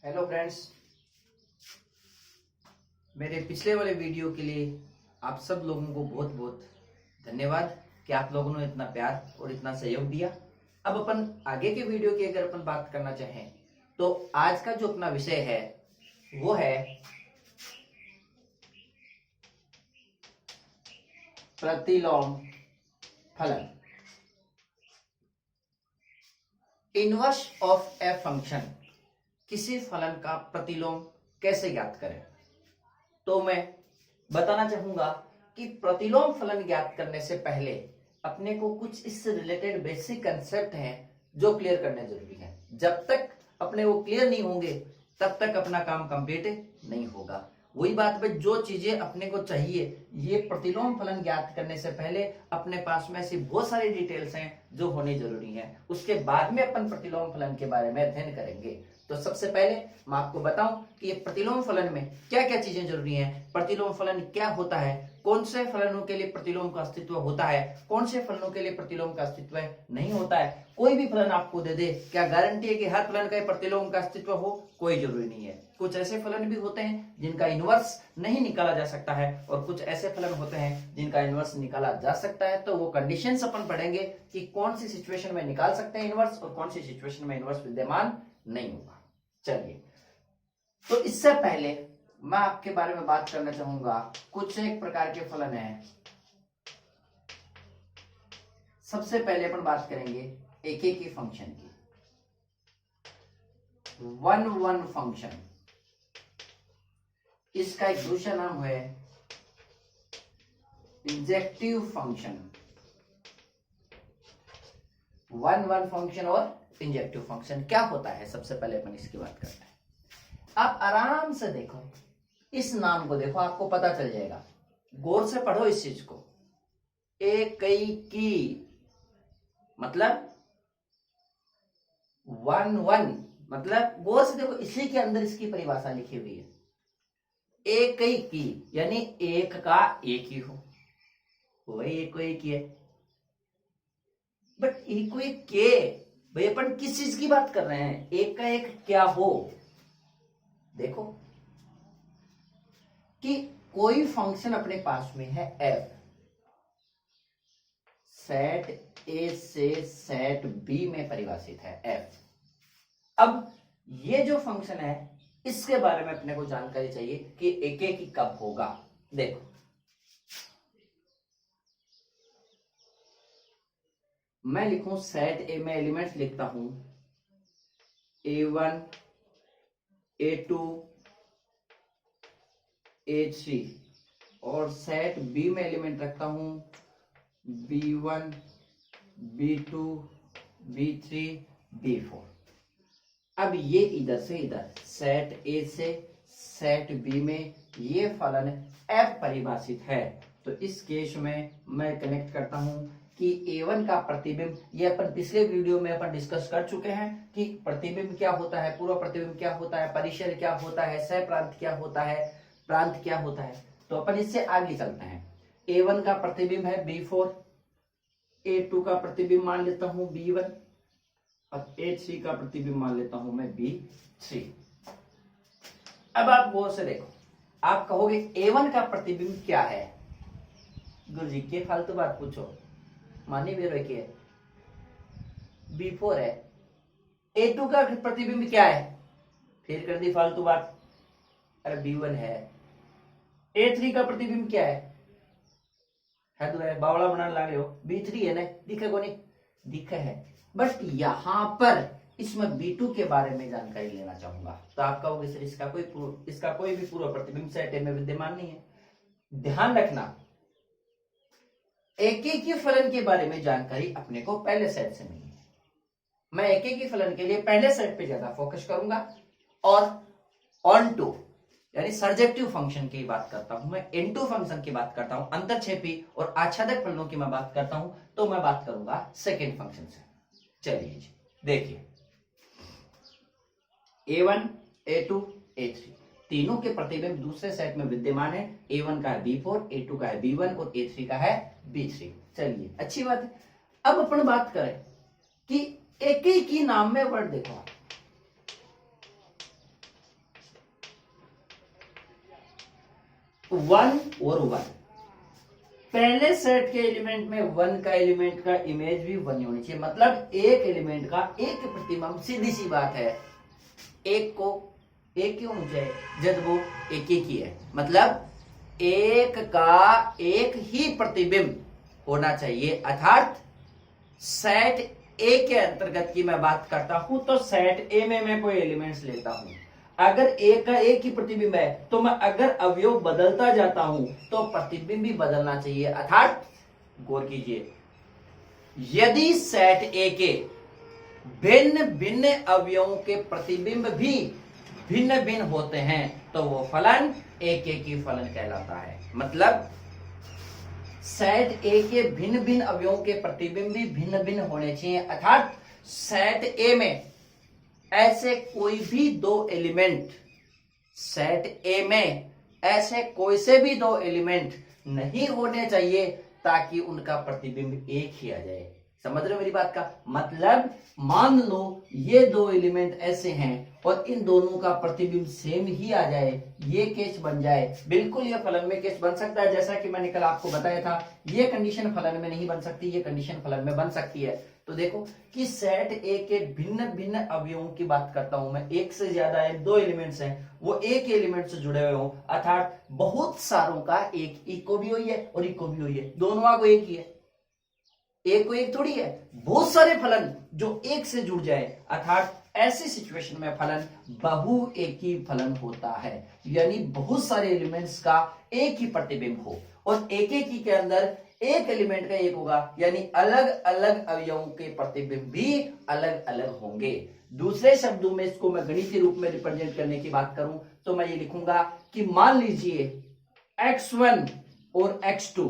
Hello friends, मेरे पिछले वाले वीडियो के लिए आप सब लोगों को बहुत बहुत धन्यवाद कि आप लोगों ने इतना प्यार और इतना सहयोग दिया। अब अपन आगे के वीडियो की अगर अपन बात करना चाहें तो आज का जो अपना विषय है वो है प्रतिलोम फलन, इनवर्स ऑफ ए फंक्शन। किसी फलन का प्रतिलोम कैसे ज्ञात करें। तो मैं बताना चाहूंगा कि प्रतिलोम फलन ज्ञात करने से पहले अपने को कुछ इससे रिलेटेड बेसिक कंसेप्ट हैं जो क्लियर करने जरूरी है। जब तक अपने वो क्लियर नहीं होंगे तब तक अपना काम कंप्लीट नहीं होगा। वही बात पे जो चीजें अपने को चाहिए, ये प्रतिलोम फलन ज्ञात करने से पहले अपने पास में ऐसी बहुत सारी डिटेल्स हैं जो होनी जरूरी है। उसके बाद में अपन प्रतिलोम फलन के बारे में अध्ययन करेंगे। तो सबसे पहले मैं आपको बताऊं कि ये प्रतिलोम फलन में क्या क्या चीजें जरूरी हैं, प्रतिलोम फलन क्या होता है, कौन से फलनों के लिए प्रतिलोम का अस्तित्व होता है, कौन से फलनों के लिए प्रतिलोम का अस्तित्व नहीं होता है। कोई भी फलन आपको दे दे, क्या गारंटी है कि हर फलन का प्रतिलोम का अस्तित्व हो? कोई जरूरी नहीं है। कुछ ऐसे फलन भी होते हैं जिनका इनवर्स नहीं निकाला जा सकता है और कुछ ऐसे फलन होते हैं जिनका इनवर्स निकाला जा सकता है। तो वो कंडीशंस अपन पढ़ेंगे कि कौन सी सिचुएशन में निकाल सकते हैं इनवर्स और कौन सी सिचुएशन में इनवर्स विद्यमान नहीं होगा। चलिए, तो इससे पहले मैं आपके बारे में बात करना चाहूंगा। कुछ एक प्रकार के फलन हैं। सबसे पहले अपन बात करेंगे एक ही फंक्शन की, वन वन फंक्शन। इसका एक दूसरा नाम है injective function. One one function और इंजेक्टिव फंक्शन क्या होता है, सबसे पहले अपन इसकी बात करते हैं। आप आराम से देखो, इस नाम को देखो, आपको पता चल जाएगा। गौर से पढ़ो इस चीज को। की मतलब वन वन, मतलब गौर से देखो, इसी के अंदर इसकी परिभाषा लिखी हुई है। की यानी एक का एक ही हो, वही एक ही है। बट एक के भाई अपन किस चीज की बात कर रहे हैं? एक का एक क्या हो। देखो कि कोई फंक्शन अपने पास में है f, सेट ए से सेट बी में परिभाषित है f। अब ये जो फंक्शन है इसके बारे में अपने को जानकारी चाहिए कि एक की कब होगा। देखो, मैं लिखूं सेट ए में एलिमेंट्स लिखता हूं a1 a2 a3 और सेट बी में एलिमेंट रखता हूं b1 b2 b3 b4। अब ये इधर से इधर सेट ए से सेट बी में ये फलन f परिभाषित है। तो इस केस में मैं कनेक्ट करता हूं कि a1 का प्रतिबिंब, ये अपन पिछले वीडियो में अपन डिस्कस कर चुके हैं कि प्रतिबिंब क्या होता है, पूर्व प्रतिबिंब क्या होता है, परिसर क्या होता है, सह प्रांत क्या होता है, प्रांत क्या होता है। तो अपन इससे आगे चलते हैं। a1 का प्रतिबिंब है b4, a2 का प्रतिबिंब मान लेता हूं b1 और a3 का प्रतिबिंब मान लेता हूं मैं b3। अब आप गौर से देखो, आप कहोगे a1 का प्रतिबिंब क्या है? गुरुजी के फालतू बात पूछो, मानी भी रखिए, b4 है। a2 का प्रतिबिंब क्या है? फिर कर दी फालतू बात, अरे b1 है। a3 का प्रतिबिंब क्या है? तो है, बावड़ा बनाने लगे हो, b3 है ना, दिखे को नहीं? दिखे है। बट यहां पर इसमें b2 के बारे में जानकारी लेना चाहूंगा। तो आप कहोगे सर इसका कोई भी पूर्व प्रतिबिंब सेट ए में विद्यमान नहीं है। ध्यान रखना, एक ही फलन के बारे में जानकारी अपने को पहले सेट से मिली है। मैं एक ही फलन के लिए पहले सेट पे ज्यादा फोकस करूंगा और ऑन टू यानी सर्जेक्टिव फंक्शन की बात करता हूं, मैं इनटू फंक्शन की बात करता हूं, अंतरछेपी और आच्छादक फलनों की मैं बात करता हूं, तो मैं बात करूंगा सेकेंड फंक्शन से। चलिए जी, देखिए a1 a2 a3 तीनों के प्रतिबिंब दूसरे सेट में विद्यमान है। a1 का है b4, a2 का है b1 और a3 का है b3। चलिए, अच्छी बात है। अब अपन बात करें कि एक ही की नाम में वर्ड देखो, वन और वन, पहले सेट के एलिमेंट में वन का एलिमेंट का इमेज भी वन ही होनी चाहिए, मतलब एक एलिमेंट का एक प्रतिबिंब, सीधी सी बात है, एक को एक क्यों होना चाहिए जब वो एक ही है, मतलब एक का एक ही प्रतिबिंब होना चाहिए। अर्थात सेट ए के अंतर्गत की मैं बात करता हूं तो सेट ए में मैं कोई एलिमेंट्स लेता हूं, अगर ए का एक ही प्रतिबिंब है तो मैं अगर अवयव बदलता जाता हूं तो प्रतिबिंब भी बदलना चाहिए। अर्थात गौर कीजिए, यदि सेट ए के भिन्न भिन्न अवयवों के प्रतिबिंब भी भिन्न भिन्न होते हैं तो वो फलन एक ही फलन कहलाता है। मतलब सेट ए के भिन्न भिन्न अवयवों के प्रतिबिंब भी भिन्न भिन्न होने चाहिए। अर्थात सेट ए में ऐसे कोई भी दो एलिमेंट, सेट ए में ऐसे कोई से भी दो एलिमेंट नहीं होने चाहिए ताकि उनका प्रतिबिंब एक ही आ जाए। समझ रहे हो मेरी बात का मतलब? मान लो ये दो एलिमेंट ऐसे हैं और इन दोनों का प्रतिबिंब सेम ही आ जाए, ये केस बन जाए, बिल्कुल ये फलन में केस बन सकता है। जैसा कि मैंने कल आपको बताया था, ये कंडीशन फलन में नहीं बन सकती, ये कंडीशन फलन में बन सकती है। तो देखो कि सेट ए के भिन्न भिन्न अवयवों की बात करता हूं मैं, एक से ज्यादा है, दो एलिमेंट्स हैं, वो एक एलिमेंट से जुड़े हुए हो, अर्थात बहुत सारों का एक इको भी हुई है और इको भी हुई है, दोनों को एक ही है, एक को एक थोड़ी है, बहुत सारे फलन जो एक से जुड़ जाए, अर्थात ऐसी सिचुएशन में फलन बहु एकी फलन होता है, यानी बहुत सारे एलिमेंट्स का एक ही प्रतिबिंब हो और एक ही के अंदर एक एलिमेंट का एक होगा, यानी अलग अलग अवयवों के प्रतिबिंब भी अलग अलग होंगे। दूसरे शब्दों में इसको मैं गणितीय रूप में रिप्रेजेंट करने की बात करूं तो मैं ये लिखूंगा कि मान लीजिए x1 और x2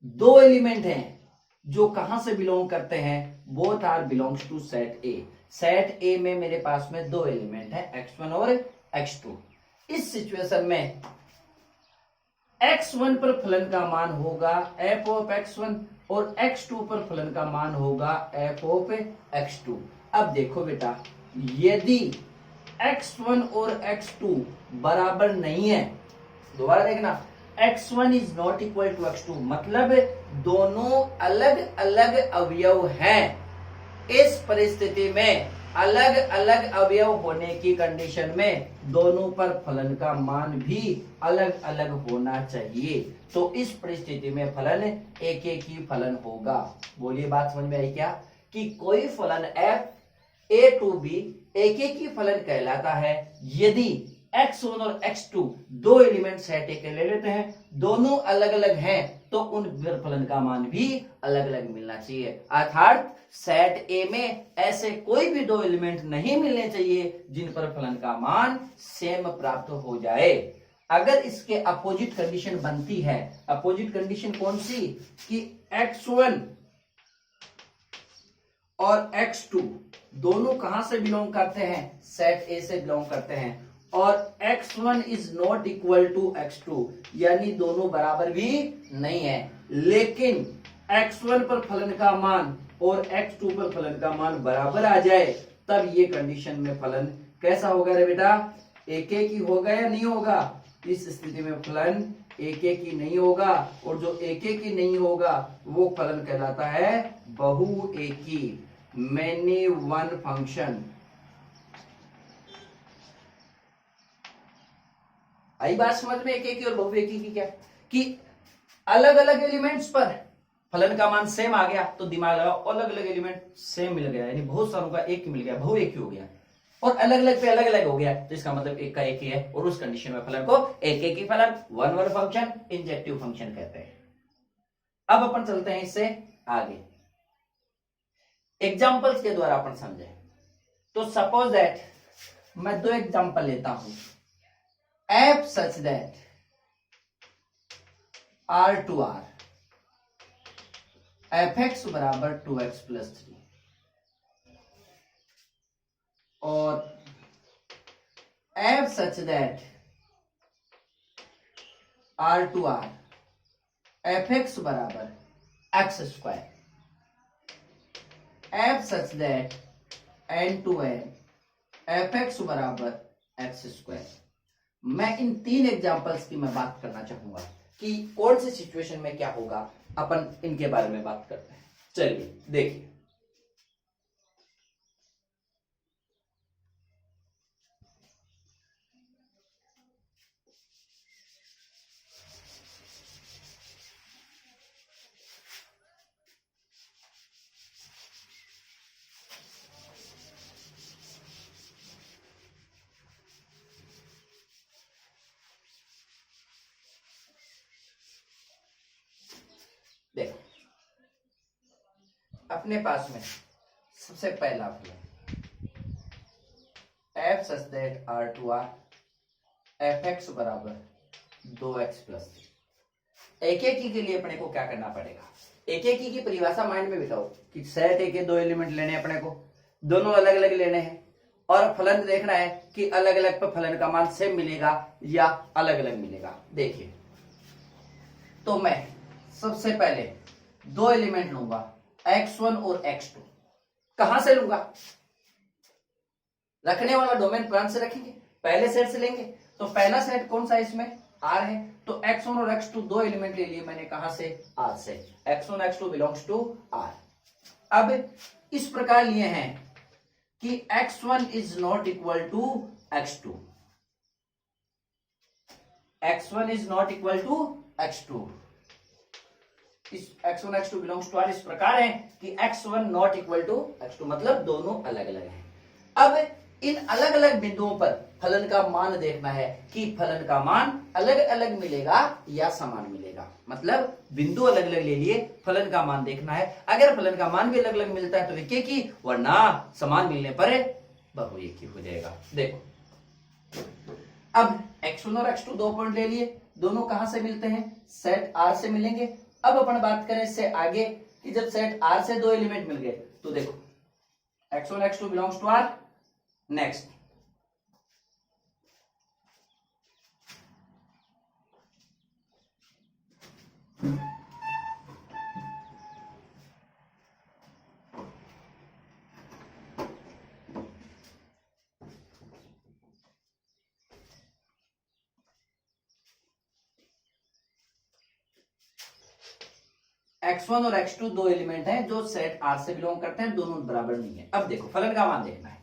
दो एलिमेंट हैं जो कहां से बिलोंग करते हैं, both are belongs to set A. Set A में मेरे पास में दो एलिमेंट है x1 और x2। इस सिचुएशन में x1 पर फलन का मान होगा f ऑफ x1 और x2 पर फलन का मान होगा f ऑफ x2। अब देखो बेटा, यदि x1 और x2 बराबर नहीं है, दोबारा देखना, x1 is not equal to x2, मतलब दोनों अलग अलग अवयव हैं। इस परिस्थिति में अलग अलग अवयव होने की कंडीशन में दोनों पर फलन का मान भी अलग अलग होना चाहिए। तो इस परिस्थिति में फलन एक ही फलन होगा। बोलिए, बात समझ में आई क्या? कि कोई फलन f a टू b एक ही फलन कहलाता है यदि x1 और x2 दो एलिमेंट सेट ए के ले लेते हैं, दोनों अलग अलग हैं तो उन फलन का मान भी अलग अलग मिलना चाहिए। अर्थात सेट ए में ऐसे कोई भी दो एलिमेंट नहीं मिलने चाहिए जिन पर फलन का मान सेम प्राप्त हो जाए। अगर इसके अपोजिट कंडीशन बनती है, अपोजिट कंडीशन कौन सी? कि x1 और x2 दोनों कहां से बिलोंग करते हैं? सेट ए से बिलोंग करते हैं, और x1 is not equal to x2, यानी दोनों बराबर भी नहीं है, लेकिन x1 पर फलन का मान और x2 पर फलन का मान बराबर आ जाए, तब ये कंडीशन में फलन कैसा होगा रे बेटा? एक ही होगा या नहीं होगा? इस स्थिति में फलन एक ही नहीं होगा, और जो एक ही नहीं होगा वो फलन कहलाता है बहु एकी, मैनी वन फंक्शन। आई बात समझ में? एक ही और बहु एकी की क्या? कि अलग अलग एलिमेंट्स पर फलन का मान सेम आ गया तो दिमाग लगाओ, अलग अलग एलिमेंट सेम मिल गया, यानी बहुत सारों का एक ही मिल गया, बहु एक ही हो गया, और अलग अलग पे अलग अलग हो गया, तो इसका मतलब एक का एक ही है, और उस कंडीशन में फलन को एक ही फलन, one one function, injective function कहते हैं। अब अपन चलते हैं इससे आगे, एग्जाम्पल्स के द्वारा अपन समझे। तो सपोज दैट मैं दो एग्जाम्पल लेता हूं, f such that r to r fx बराबर 2x प्लस 3, और f such that r to r fx बराबर x square, f such that n to n fx बराबर x स्क्वायर। मैं इन 3 एग्जांपल्स की मैं बात करना चाहूंगा कि कौन सी सिचुएशन में क्या होगा, अपन इनके बारे में बात करते हैं। चलिए देखिए, देखो अपने पास में सबसे पहला फलन F such that R to R F X बराबर 2x प्लस 3। एक एक के लिए अपने को क्या करना पड़ेगा, एक एक की परिभाषा माइंड में बिठाओ कि सेट ए के 2 एलिमेंट लेने अपने को, दोनों अलग अलग लेने हैं और फलन देखना है कि अलग अलग पर फलन का मान सेम मिलेगा या अलग अलग मिलेगा। देखिए, तो मैं सबसे पहले 2 एलिमेंट लूंगा x1 और x2। कहां से लूंगा, रखने वाला डोमेन प्रांत से रखेंगे, पहले सेट से लेंगे। तो पहला सेट कौन सा इसमें, R है, तो x1 और x2 2 एलिमेंट ले लिए मैंने, कहां से, R से। x1 x2 belongs to R। अब इस प्रकार लिए हैं कि x1 is not equal to x2, x1 is not equal to x2। इस x1 x2 belongs to R इस प्रकार है कि x1 not equal to x2, मतलब दोनों अलग अलग हैं। अब इन अलग अलग बिंदुओं पर फलन का मान देखना है कि फलन का मान अलग अलग मिलेगा या समान मिलेगा, मतलब बिंदु अलग अलग ले लिए, फलन का मान देखना है। अगर फलन का मान भी अलग अलग मिलता है तो एक एक ही, वरना समान मिलने पर बहु एक ही हो जाएगा। देखो अब x1 और x2 2 पॉइंट ले लिए, दोनों कहां से मिलते हैं, सेट R से मिलेंगे। अब अपन बात करें इससे आगे कि जब सेट R से 2 एलिमेंट मिल गए, तो देखो x1 x2 belongs to R। Next x1 और x2 2 एलिमेंट हैं जो सेट R से बिलोंग करते हैं, दोनों बराबर नहीं है। अब देखो फलन का मान देखना है,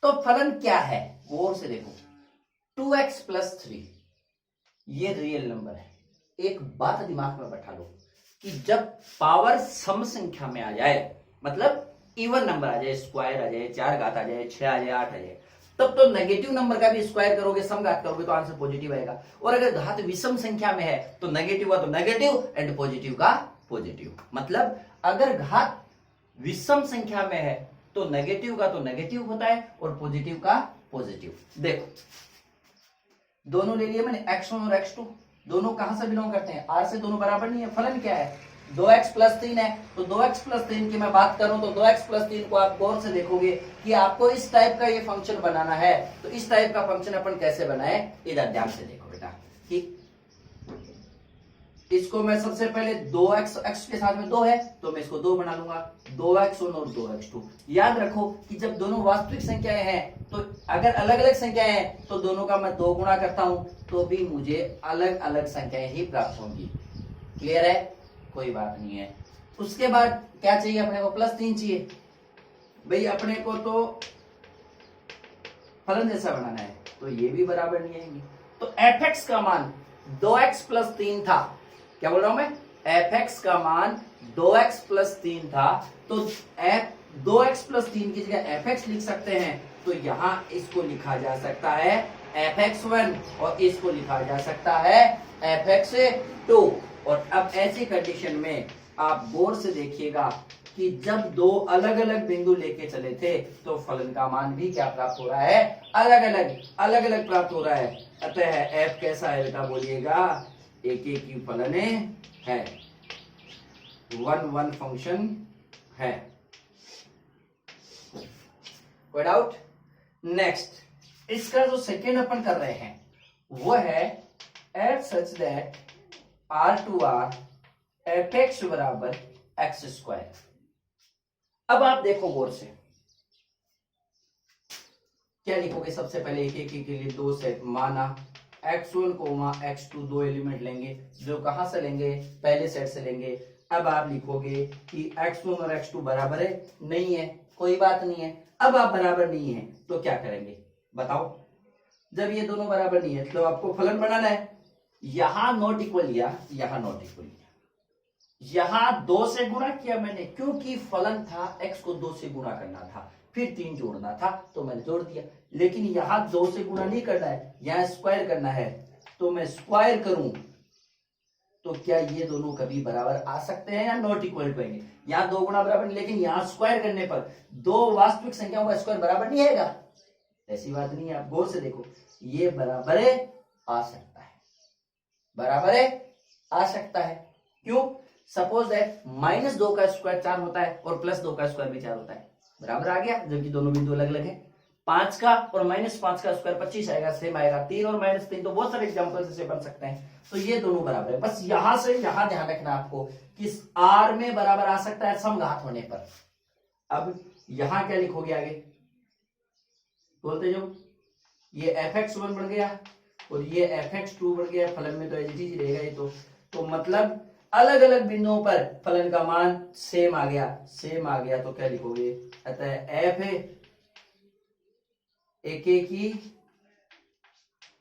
तो फलन क्या है गौर से देखो, 2x प्लस 3 ये रियल नंबर है। एक बात दिमाग में बैठा लो कि जब पावर सम संख्या में आ जाए, मतलब इवन नंबर आ जाए, स्क्वायर आ जाए, 4 घात आ जाए, 6 आ जाए, 8 आ जाए, तब तो नेगेटिव नंबर का भी स्क्वायर करोगे, सम घात करोगे तो आंसर पॉजिटिव आएगा। और अगर घात विषम संख्या में है तो नेगेटिव का तो नेगेटिव एंड पॉजिटिव का पॉजिटिव। मतलब अगर घात विषम संख्या में है तो नेगेटिव का तो नेगेटिव होता है और पॉजिटिव का पॉजिटिव। देखो दोनों ले लिए मैंने x1 और x2, दोनों कहां से बिलोंग करते हैं, R से, दोनों बराबर नहीं है। फलन क्या है, 2x प्लस 3 है, तो 2x प्लस 3 की मैं बात करूं तो 2x प्लस 3 को आप गौर से देखोगे कि आपको इस टाइप का ये फंक्शन बनाना है। तो इस टाइप का फंक्शन अपन कैसे बनाए, इधर ध्यान से देखो बेटा कि इसको मैं सबसे पहले 2x, x के साथ में 2 है तो मैं इसको 2 बना लूंगा, 2x1 और 2x2। याद रखो कि जब दोनों वास्तविक संख्याएं हैं तो अगर अलग अलग संख्याएं हैं तो दोनों का मैं 2 गुणा करता हूं तो भी मुझे अलग अलग संख्याएं ही प्राप्त होंगी। क्लियर है, कोई बात नहीं है। उसके बाद क्या चाहिए अपने को, प्लस 3 चाहिए। भाई अपने को तो फलन जैसा बनाना है तो ये भी बराबर नहीं आएंगे। तो fx का मान 2x प्लस 3 था, क्या बोल रहा हूं मैं, fx का मान 2x प्लस 3 था, तो 2x प्लस 3 की जगह fx लिख सकते हैं। तो यहां इसको लिखा जा सकता है fx1 और इसको लिखा जा सकता है fx2। और अब ऐसी कंडीशन में आप गौर से देखिएगा कि जब दो अलग अलग बिंदु लेके चले थे तो फलन का मान भी क्या प्राप्त हो रहा है, अलग अलग प्राप्त हो रहा है। अतः f कैसा है बेटा बोलिएगा, एक एक की फलन है, 1 फंक्शन है। कोई डाउट? नेक्स्ट इसका जो सेकेंड अपन कर रहे हैं वो है f such that R2R fx बराबर एक्स स्क्वायर। अब आप देखो गौर से, क्या लिखोगे, सबसे पहले एक एक के लिए 2 सेट माना, x1 कोमा x2 दो एलिमेंट लेंगे, जो कहां से लेंगे, पहले सेट से लेंगे। अब आप लिखोगे कि x1 और x2 बराबर है, नहीं है, कोई बात नहीं है। अब आप बराबर नहीं है तो क्या करेंगे बताओ। जब ये दोनों बराबर नहीं है तो आपको फलन बनाना है। यहां नॉट इक्वल लिया, यहां नॉट इक्वल लिया, यहां 2 से गुणा किया मैंने, क्योंकि फलन था x को 2 से गुणा करना था, फिर 3 जोड़ना था तो मैंने जोड़ दिया। लेकिन यहां 2 से गुणा नहीं करना है, यहां स्क्वायर करना है, तो मैं स्क्वायर करूं तो क्या ये दोनों कभी बराबर आ सकते हैं या नॉट इक्वल टू आएंगे। यहां 2 गुणा बराबर, लेकिन यहां स्क्वायर करने पर 2 वास्तविक संख्याओं का स्क्वायर बराबर नहीं आएगा, ऐसी बात नहीं है। आप गौर से देखो, ये बराबर है आ सकता है, बराबर है आ सकता है। क्यों? सपोज दैट -2 का स्क्वायर 4 होता है और +2 का स्क्वायर भी 4 होता है, बराबर आ गया, जबकि दोनों बिंदु अलग अलग है। 5 का और -5 का स्क्वायर 25 आएगा, सेम आएगा। 3 और -3, तो बहुत सारे एग्जांपल्स से बन सकते हैं। तो ये दोनों बराबर है। बस यहां से यहां ध्यान रखना आपको कि r में बराबर आ सकता है समघात होने पर। अब यहां क्या लिखोगे आगे, बोलते जो ये fx1 बढ़ गया और ये fx2 बढ़ गया, फलन में तो एज इट इज रहेगा ये तो मतलब अलग अलग बिंदुओं पर फलन का मान सेम आ गया, सेम आ गया तो क्या लिखोगे, अतः f है एक ही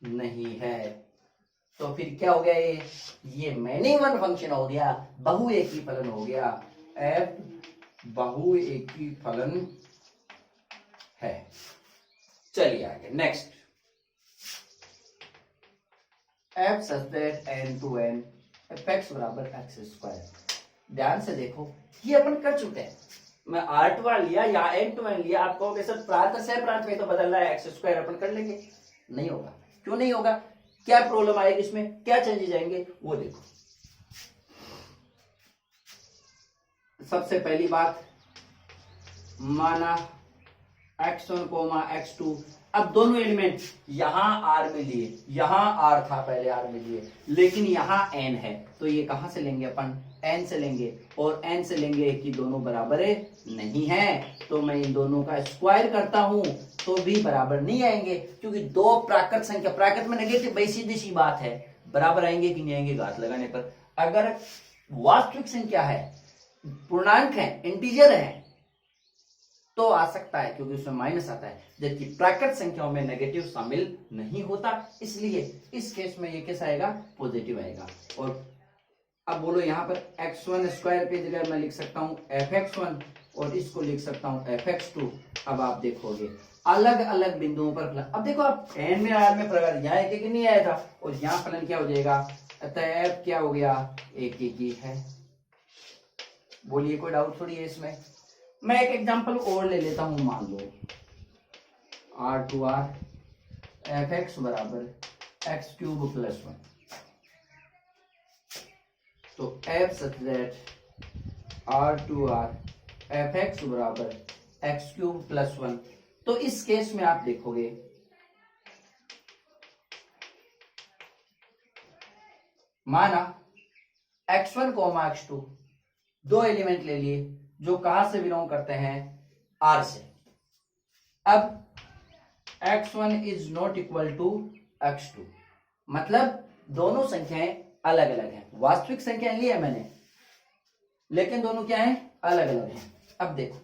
नहीं है। तो फिर क्या हो गया, ये मैनी वन फंक्शन हो गया, बहु एक ही फलन हो गया, f बहु एक ही फलन है। चलिए आगे next, f such that n to n fx बराबर x स्क्वायर। ध्यान से देखो, ये अपन कर चुके हैं। मैं r2 लिया या n to n लिया, आप कहोगे सर प्रांत से प्रांत में तो बदल रहा है, x स्क्वायर अपन कर लेंगे। नहीं होगा। क्यों नहीं होगा? क्या प्रॉब्लम आएगी इसमें, क्या चेंजेस आएंगे वो देखो। सबसे पहली बात, माना x1 कोमा x2, अब दोनों एलिमेंट यहां r में लिए, यहां r था पहले r में लिए, लेकिन यहां n है, तो ये कहां से लेंगे अपन, n से लेंगे, और n से लेंगे कि दोनों बराबर है नहीं है, तो मैं इन दोनों का स्क्वायर करता हूं तो भी बराबर नहीं आएंगे, क्योंकि दो प्राकृत संख्या, प्राकृत में नेगेटिव भाई सीधी सी बात है, बराबर आएंगे कि नहीं आएंगे घात लगाने पर। अगर वास्तविक संख्या है, पूर्णांक है, इंटीजर है, तो आ सकता है क्योंकि उसमें माइनस आता है, जबकि प्राकृत संख्याओं में नेगेटिव शामिल नहीं होता, इसलिए इस केस में ये कैसा आएगा, पॉजिटिव आएगा। और अब बोलो यहाँ पर x1 स्क्वायर के जगह मैं लिख सकता हूँ fx1 और इसको लिख सकता हूँ fx2। अब आप देखोगे अलग अलग बिंदुओं पर फलन, अब देखो आप n में r में प्रकार यहाँ एक एक नहीं आया था, और यहाँ फलन क्या हो जाएगा, अतः f क्या हो गया, एक एक ही है। बोलिए कोई डाउट थोड़ी है इसमें। मैं एक एग्जांपल और ले लेता हूं, मान लो r2r fx बराबर x³ + 1, तो f such that r2r fx बराबर x³ + 1, तो इस केस में आप देखोगे माना x1 कोमा x2 दो एलिमेंट ले लिए जो कहां से बिलोंग करते हैं, r से। अब x1 is not equal to x2, मतलब दोनों संख्याएं अलग अलग हैं, वास्तविक संख्याएं ली है मैंने, लेकिन दोनों क्या हैं, अलग अलग हैं। अब देखो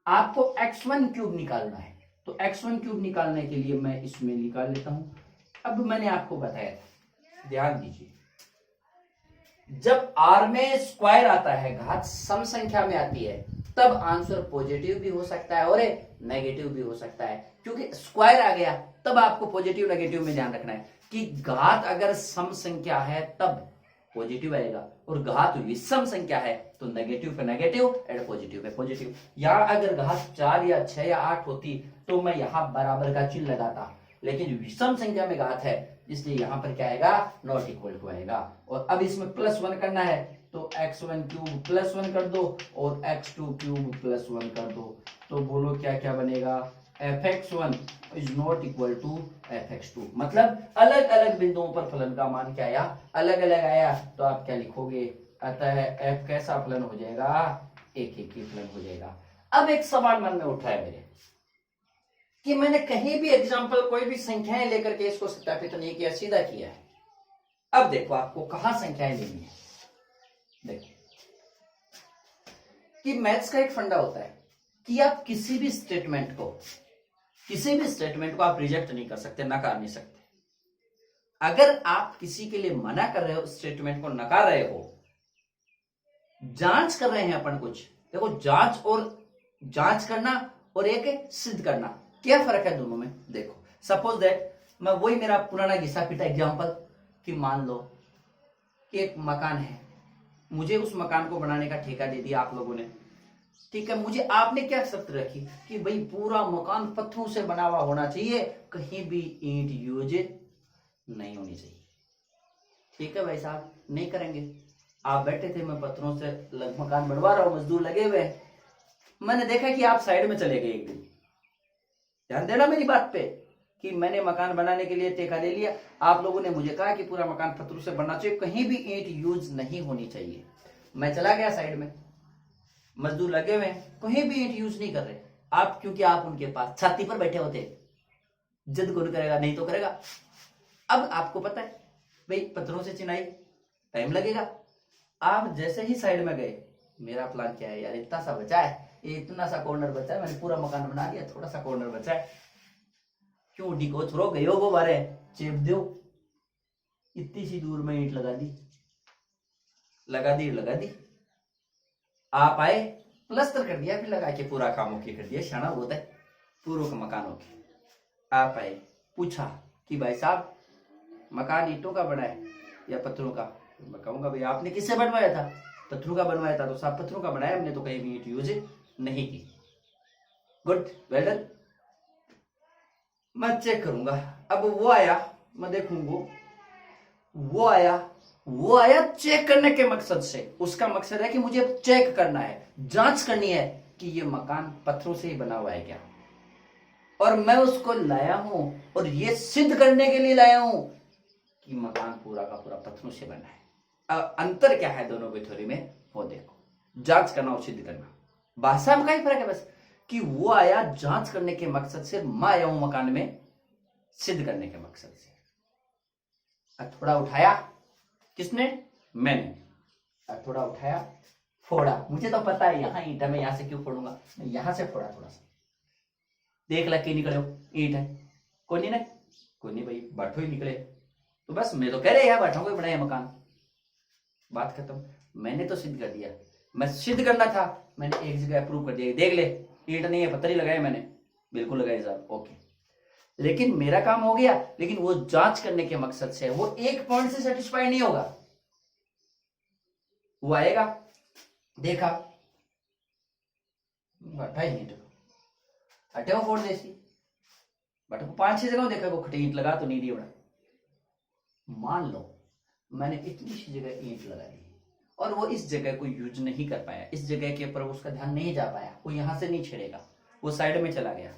आपको x1³ निकालना है, तो x1³ निकालने के लिए मैं इसमें निकाल लेता हूं। अब मैंने आपको बताया था, ध्यान दीजिए, जब r में स्क्वायर आता है, घात सम संख्या में आती है, तब आंसर पॉजिटिव भी हो सकता है और नेगेटिव भी हो सकता है, क्योंकि स्क्वायर आ गया। तब आपको पॉजिटिव नेगेटिव में ध्यान रखना है कि घात अगर सम संख्या है तब पॉजिटिव आएगा, और घात विषम संख्या है तो नेगेटिव पे negative and positive pay positive. या अगर घात 4 या 6 या 8 होती तो मैं यहां बराबर का चिन्ह लगाता, लेकिन विषम संख्या में घात है, इसलिए यहां पर क्या आएगा, नॉट इक्वल टू आएगा। और अब इसमें +1 करना है, तो x1³ + 1 कर दो और x2³ + 1 कर दो, तो बोलो क्या क्या बनेगा, fx1 is not equal to fx2, मतलब अलग अलग बिंदुओं पर फलन का मान क्या आया, अलग अलग आया। तो आप क्या लिखोगे, अतः f कैसा फलन हो जाएगा, एक एक ही फलन हो जाएगा। अब एक सवाल मन में उठा है मेरे, कि मैंने कहीं भी एग्जाम्पल कोई भी संख्याएं लेकर के इसको सत्यापित नहीं किया, सीधा किया है। अब देखो आपको कहां संख्याएं लेनी है। देखो कि मैथ्स का एक फंडा होता है कि आप किसी भी स्टेटमेंट को आप रिजेक्ट नहीं कर सकते, नकार नहीं सकते। अगर आप किसी के लिए मना कर रहे हो, स्टेटमेंट को नकार रहे हो, जांच कर रहे हैं अपन कुछ, देखो जांच करना और एक है सिद्ध करना, क्या फर्क है दोनों में। देखो सपोज दैट मैं वही मेरा पुराना घिसा पीटा एग्जांपल कि मान लो एक मकान है, मुझे उस मकान को बनाने का ठेका दे दिया आप लोगों ने, ठीक है। मुझे आपने क्या शर्त रखी कि भाई पूरा मकान पत्थरों से बना हुआ होना चाहिए, कहीं भी ईंट यूज नहीं होनी चाहिए, ठीक है भाई साहब, नहीं करेंगे। आप बैठे थे, मैं पत्थरों से मकान बनवा रहा हूं, मजदूर लगे हुए हैं, मैंने देखा कि आप साइड में चले गए एक दिन। ध्यान देना मेरी बात पे कि मैंने मकान बनाने के लिए ठेका ले लिया, आप लोगों ने मुझे कहा कि पूरा मकान पत्थरों से बनना चाहिए, कहीं भी ईंट यूज नहीं होनी चाहिए। मैं चला गया साइड में, मजदूर लगे हुए हैं, कहीं भी ईंट यूज नहीं कर रहे आप, क्योंकि आप उनके पास छाती पर बैठे होते, जिद कौन करेगा, नहीं तो करेगा। अब आपको पता है भाई पत्थरों से चिनाई टाइम लगेगा, आप जैसे ही साइड में गए, मेरा प्लान क्या है यार, इतना सा बचा है, ये इतना सा कॉर्नर बचा है, मैंने पूरा मकान बना लिया, थोड़ा सा कॉर्नर बचा है, क्यों डिको थ्रो गए हो वो बारे चेप दो, इतनी सी दूर में ईंट लगा दी, आप आए, प्लस्तर कर दिया, फिर लगा के पूरा काम ओके कर दिया, शाना होता है, पूरा का मकान ओके। आप आए, पूछा कि भाई साहब मकान ईंटों का बना है या पत्थरों का, मैं कहूंगा भाई आपने किससे बनवाया था, पत्थरों का बनवाया था, तो साहब पत्थरों का बनाया हमने, तो कहीं भी ईंट यूज नहीं की। गुड, वेल डन, मैं चेक करूंगा। अब वो आया, मैं देखूंगा, वो आया चेक करने के मकसद से, उसका मकसद है कि मुझे चेक करना है, जांच करनी है कि ये मकान पत्थरों से ही बना हुआ है क्या, और मैं उसको लाया हूं और ये सिद्ध करने के लिए लाया हूं कि मकान पूरा का पूरा पत्थरों से बना है। अब अंतर क्या है दोनों की थ्योरी में, वो देखो, जांच करना और सिद्ध करना, भाषा में कई फर्क है बस, कि वो आया जांच करने के मकसद से, मैं आया हूं मकान में सिद्ध करने के मकसद से। थोड़ा उठाया किसने, मैंने, थोड़ा उठाया, फोड़ा, मुझे तो पता है यहाँ ईंट है, मैं यहां से क्यों फोड़ूंगा, मैं यहां से फोड़ा, थोड़ा सा देख ला कि निकले हो, ईंट है, कोई नहीं भाई, बैठो ही निकले, तो बस मैं तो कह रहे यार बैठो को बनाया मकान, बात खत्म। मैंने तो सिद्ध कर दिया, मैं सिद्ध करना था, मैंने एक जगह अप्रूव कर दिया, देख ले ईंट नहीं है, पत्थर ही लगाया मैंने, बिल्कुल लगाया साहब, ओके, लेकिन मेरा काम हो गया। लेकिन वो जांच करने के मकसद से, वो एक पॉइंट से सेटिस्फाई नहीं होगा, वो आएगा, देखा बैठा ही ईंट हटे वो फोड़ देसी, बट 5-6 जगह देखा वो खटे ईंट लगा तो नहीं दी बड़ा। मान लो मैंने इतनी सी जगह ईंट लगा दी और वो इस जगह को यूज नहीं कर पाया, इस जगह के ऊपर उसका ध्यान नहीं जा पाया, वो यहां से नहीं छेड़ेगा, वो साइड में चला गया,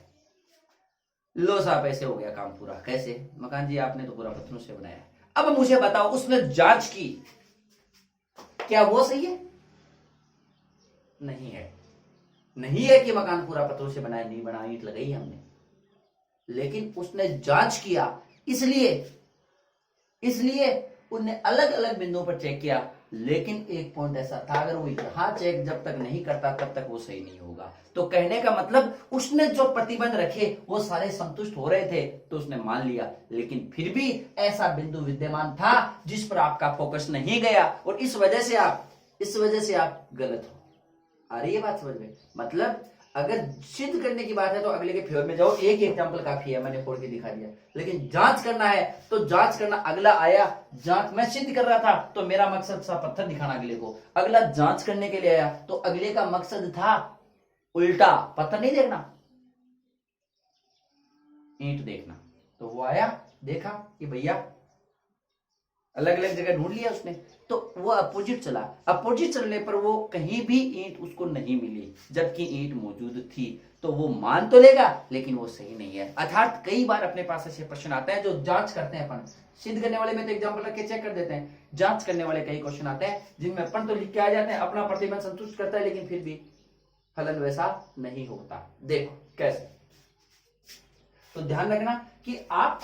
लो साहब ऐसे हो गया काम पूरा। कैसे, मकान जी आपने तो पूरा पत्थरों से बनाया, अब मुझे बताओ उसने जांच की, क्या वो सही है, नहीं है कि मकान पूरा पत्थरों से बनाया, नहीं बना, ईंट लगाई हमने, लेकिन उसने जांच किया, इसलिए उन्हें अलग अलग बिंदुओं पर चेक किया। लेकिन एक पॉइंट ऐसा था, अगर वो यहां चेक जब तक नहीं करता तब तक वो सही नहीं होगा। तो कहने का मतलब उसने जो प्रतिबंध रखे वो सारे संतुष्ट हो रहे थे, तो उसने मान लिया, लेकिन फिर भी ऐसा बिंदु विद्यमान था जिस पर आपका फोकस नहीं गया, और इस वजह से आप गलत हो। आ रही है बात समझ में, मतलब अगर सिद्ध करने की बात है तो अगले के फेवर में जाओ, एक एग्जांपल काफी है, मैंने फोड़ के दिखा दिया। लेकिन जांच करना है तो जांच करना, अगला आया जांच, मैं सिद्ध कर रहा था तो मेरा मकसद था पत्थर दिखाना अगले को, अगला जांच करने के लिए आया तो अगले का मकसद था उल्टा, पत्थर नहीं देखना, ईंट देखना। तो वो आया, देखा कि भैया अलग अलग जगह ढूंढ लिया उसने, तो वो अपोजिट चलने पर वो कहीं भी ईंट उसको नहीं मिली, जबकि ईंट मौजूद थी। तो वो मान तो लेगा लेकिन वो सही नहीं है। अर्थात कई बार अपने पास ऐसे प्रश्न आते हैं जो जांच करते हैं अपन, सिद्ध करने वाले में तो एग्जांपल रख के चेक कर देते हैं, जांच करने वाले कई क्वेश्चन आते हैं जिनमें अपन तो लिख के आ जाते हैं, अपना प्रतिबंध संतुष्ट करता है, लेकिन फिर भी फलन वैसा नहीं होता। देखो कैसे, तो ध्यान रखना कि आप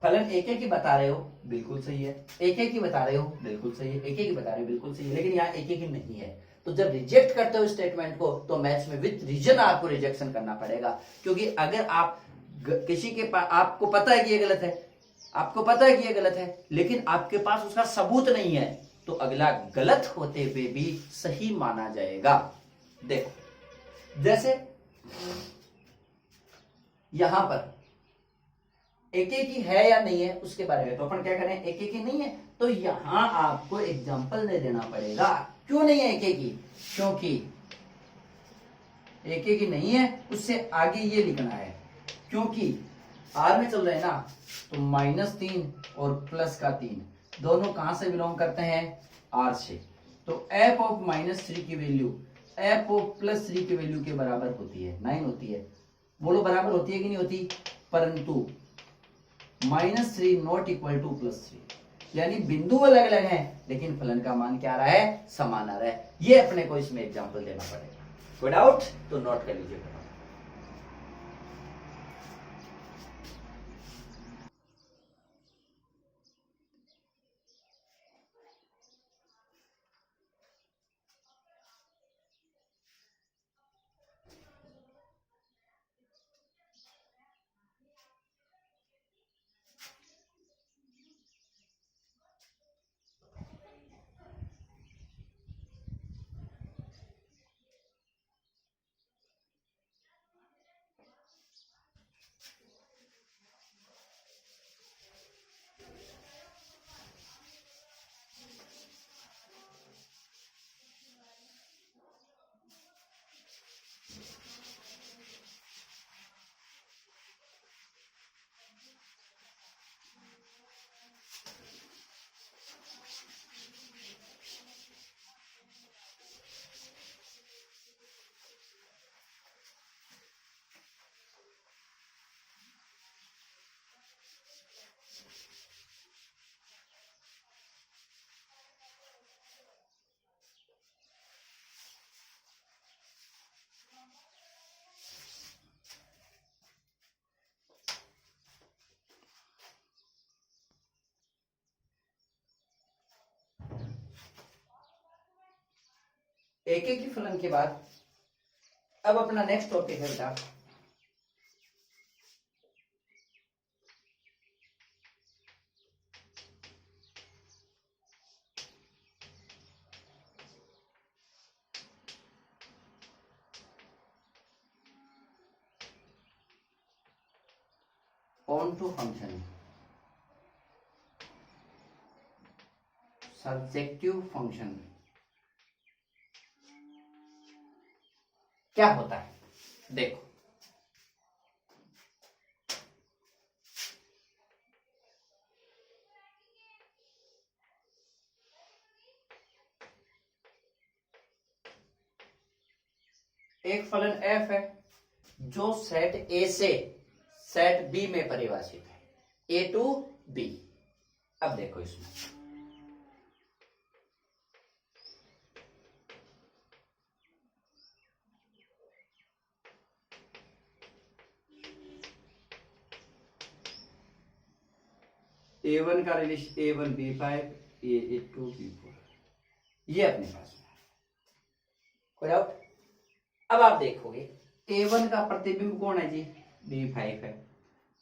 फलन एक एक ही बता रहे हो, बिल्कुल सही है, एक एक ही बता रहे हो, बिल्कुल सही है, एक एक ही बता रहे हो, बिल्कुल सही है, लेकिन यहाँ एक एक ही नहीं है। तो जब रिजेक्ट करते हो स्टेटमेंट को तो मैथ्स में विद रीजन आपको रिजेक्शन करना पड़ेगा, क्योंकि अगर आप किसी के पास, आपको पता है कि ये गलत है, आपको पता है कि ये गलत है, लेकिन आपके पास उसका सबूत नहीं है, तो अगला गलत होते हुए भी सही माना जाएगा। देखो जैसे यहां पर एक एक ही है या नहीं है उसके बारे में, तो अपन क्या करें, एक एक ही नहीं है, तो यहां आपको एग्जांपल दे देना पड़ेगा। क्यों नहीं है एक एक ही, क्योंकि एक एक ही नहीं है, उससे आगे ये लिखना है, क्योंकि आर में चल रहे हैं ना, तो -3 और +3 दोनों कहां से बिलोंग करते हैं, आर से। तो एफ ऑफ -3 की वैल्यू एफ ऑफ +3 की वैल्यू के बराबर होती है, 9 होती है। बोलो बराबर होती है कि नहीं होती, परंतु -3 नॉट इक्वल टू +3, यानी बिंदु अलग अलग हैं लेकिन फलन का मान क्या आ रहा है, समान आ रहा है। ये अपने को इसमें एग्जांपल देना पड़ेगा। कोई डाउट तो नोट कर लीजिए। एक एक ही फलन के बाद अब अपना नेक्स्ट टॉपिक है बेटा onto function, surjective function क्या होता है। देखो एक फलन f है जो सेट ए से सेट बी में परिभाषित है, ए टू बी। अब देखो इसमें A1 का relation A1 B5 A2 B4, ये अपने पास में कोई डाउट। अब आप देखोगे A1 का प्रतिबिंब कौन है जी, B5 है,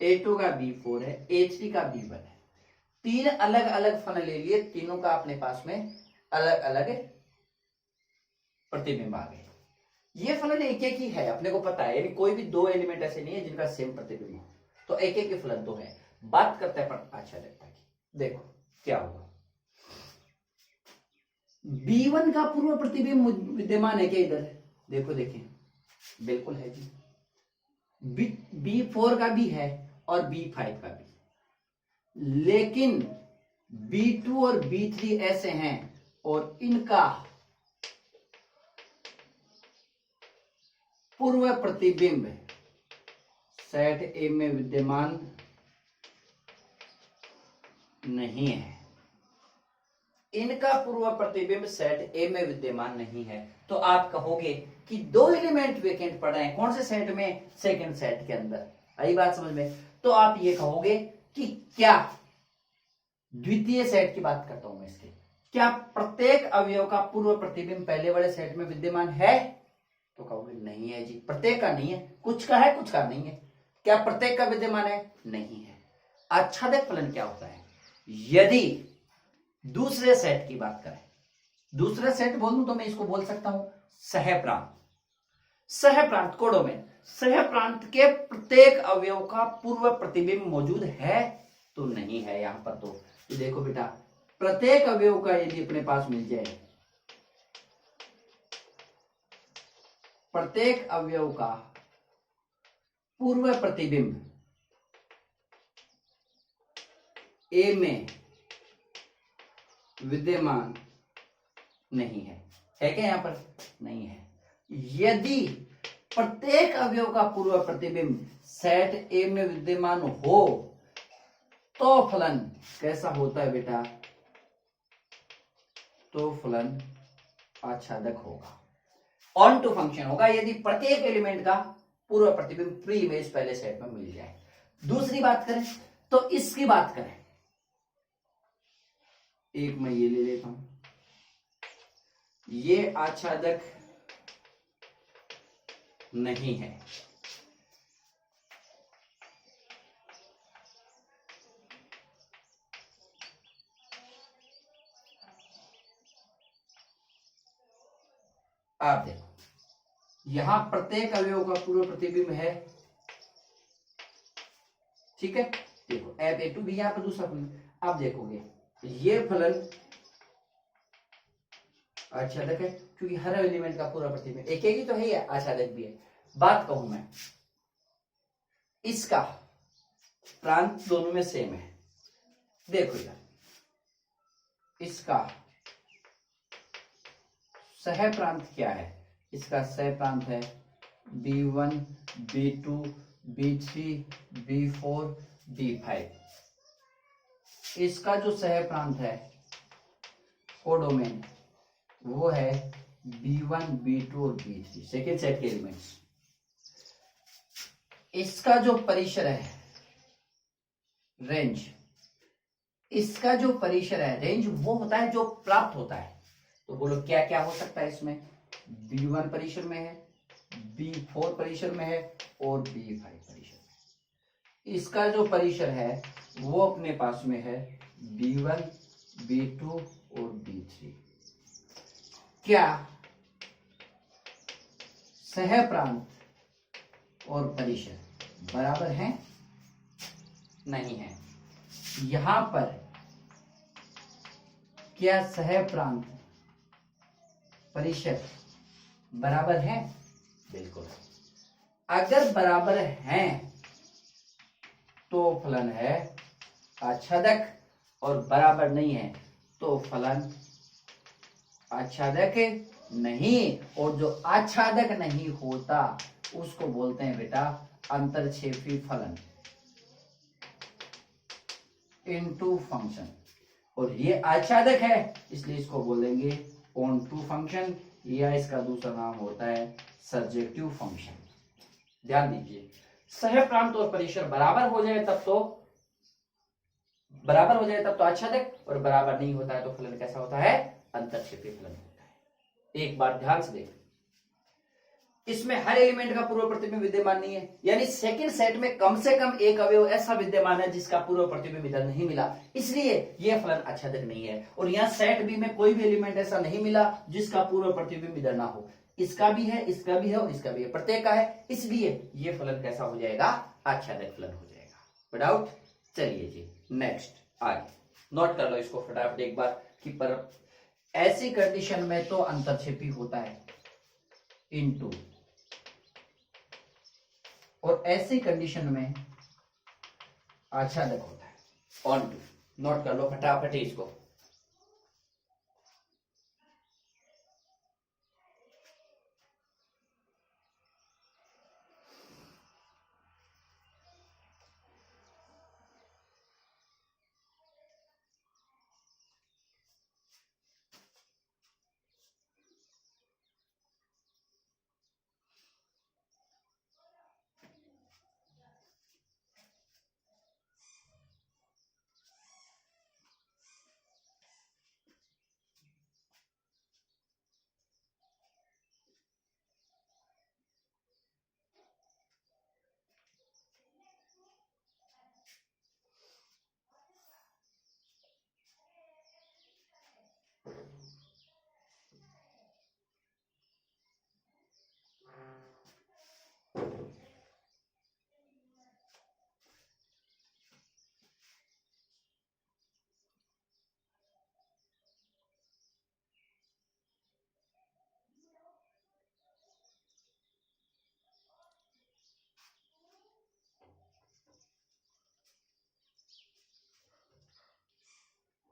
A2 का B4 है, A3 का B1 है। तीन अलग अलग फलन ले लिए, तीनों का अपने पास में अलग अलग प्रतिबिंब आ गए। ये फलन एक एक ही है, अपने को पता है, यानी कोई भी दो एलिमेंट ऐसे नहीं है जिनका सेम प्रतिबिंब हो, तो एक एक ही फलन तो है। बात करते हैं पार्श्वता की। देखो क्या होगा, B1 का पूर्व प्रतिबिंब विद्यमान है क्या इधर, देखो देखिए बिल्कुल है जी। B4 का भी है और B5 का भी, लेकिन B2 और B3 ऐसे हैं और इनका पूर्व प्रतिबिंब सेट ए में विद्यमान नहीं है, इनका पूर्व प्रतिबिंब सेट ए में विद्यमान नहीं है। तो आप कहोगे कि दो एलिमेंट वेकेंट पड़े हैं, कौन से सेट में, सेकंड सेट के अंदर। आई बात समझ में? तो आप ये कहोगे कि क्या, द्वितीय सेट की बात करता हूं मैं इसके, क्या प्रत्येक अवयव का पूर्व प्रतिबिंब पहले वाले सेट में विद्यमान है? तो कहोगे नहीं है जी, प्रत्येक का नहीं है, कुछ का है कुछ का नहीं है। क्या प्रत्येक का विद्यमान है? नहीं है। आच्छादक फलन क्या होता है? यदि दूसरे सेट की बात करें, दूसरा सेट बोलूं तो मैं इसको बोल सकता हूं सहप्रांत। सहप्रांत कोडों में सहप्रांत के प्रत्येक अवयव का पूर्व प्रतिबिंब मौजूद है? तो नहीं है यहां पर। तो देखो बेटा, प्रत्येक अवयव का यदि अपने पास मिल जाए, प्रत्येक अवयव का पूर्व प्रतिबिंब ए में विद्यमान नहीं है, है क्या यहां पर? नहीं है। यदि प्रत्येक अवयव का पूर्व प्रतिबिंब सेट ए में विद्यमान हो तो फलन कैसा होता है बेटा? तो फलन आच्छादक होगा, ऑन टू फंक्शन होगा, यदि प्रत्येक एलिमेंट का पूर्व प्रतिबिंब प्री इमेज पहले सेट में मिल जाए। दूसरी बात करें तो इसकी बात करें, एक मैं ये ले लेता हूं, ये आच्छादक नहीं है। आप देखो, यहां प्रत्येक अवयव का पूर्व प्रतिबिंब है, ठीक है। देखो एफ ए टू भी यहां पर दूसरा फलन, आप देखोगे ये फलन आच्छादक है, क्योंकि हर एलिमेंट का पूरा प्रतिबिंब एक ही तो है, आच्छादक भी है। बात कहूं मैं, इसका प्रांत दोनों में सेम है। देखो यार, इसका सह प्रांत क्या है? इसका सह प्रांत है B1, B2, B3, B4, B5। इसका जो सह प्रांत है कोडोमेन, वो है B1, B2 और B3, सेकेंड सेट के एलिमेंट्स। इसका जो परिसर है रेंज, इसका जो परिसर है रेंज, वो होता है जो प्राप्त होता है। तो बोलो क्या क्या हो सकता है इसमें? B1 परिसर में है, B4 परिसर में है और B5 परिसर में। इसका जो परिसर है वो अपने पास में है B1, B2 और B3। क्या सह प्रांत और परिसर बराबर हैं? नहीं है। यहां पर क्या सह प्रांत परिसर बराबर है? बिल्कुल। अगर बराबर हैं तो फलन है आच्छादक, और बराबर नहीं है तो फलन आच्छादक नहीं। और जो आच्छादक नहीं होता उसको बोलते हैं बेटा अंतरक्षेपी फलन, इनटू फंक्शन। और ये आच्छादक है इसलिए इसको बोलेंगे ऑन टू फंक्शन, या इसका दूसरा नाम होता है सर्जेक्टिव फंक्शन। ध्यान दीजिए, सह प्रांत और परिसर बराबर हो जाए तब तो आच्छादक, और बराबर नहीं होता है तो फलन कैसा होता है? अंतरक्षेपी फलन होता है। एक बार ध्यान से देख, इसमें हर एलिमेंट का पूर्व प्रतिबिंब विद्यमान नहीं है, यानी सेकंड सेट में कम से कम एक अवयव ऐसा विद्यमान है जिसका पूर्व प्रतिबिंब इधर नहीं मिला, इसलिए यह फलन आच्छादक नहीं है। और यहां सेट बी में कोई भी एलिमेंट ऐसा नहीं मिला जिसका पूर्व प्रतिबिंब इधर ना हो, इसका भी है, इसका भी है और इसका भी है, प्रत्येक का है, इसलिए यह फलन कैसा हो जाएगा? आच्छादक फलन हो जाएगा। डाउट? चलिए जी नेक्स्ट आगे नोट कर लो इसको फटाफट एक बार कि पर ऐसी कंडीशन में तो अंतरक्षेपी होता है इनटू, और ऐसी कंडीशन में आच्छादक होता है ऑन टू। नोट कर लो फटाफट इसको।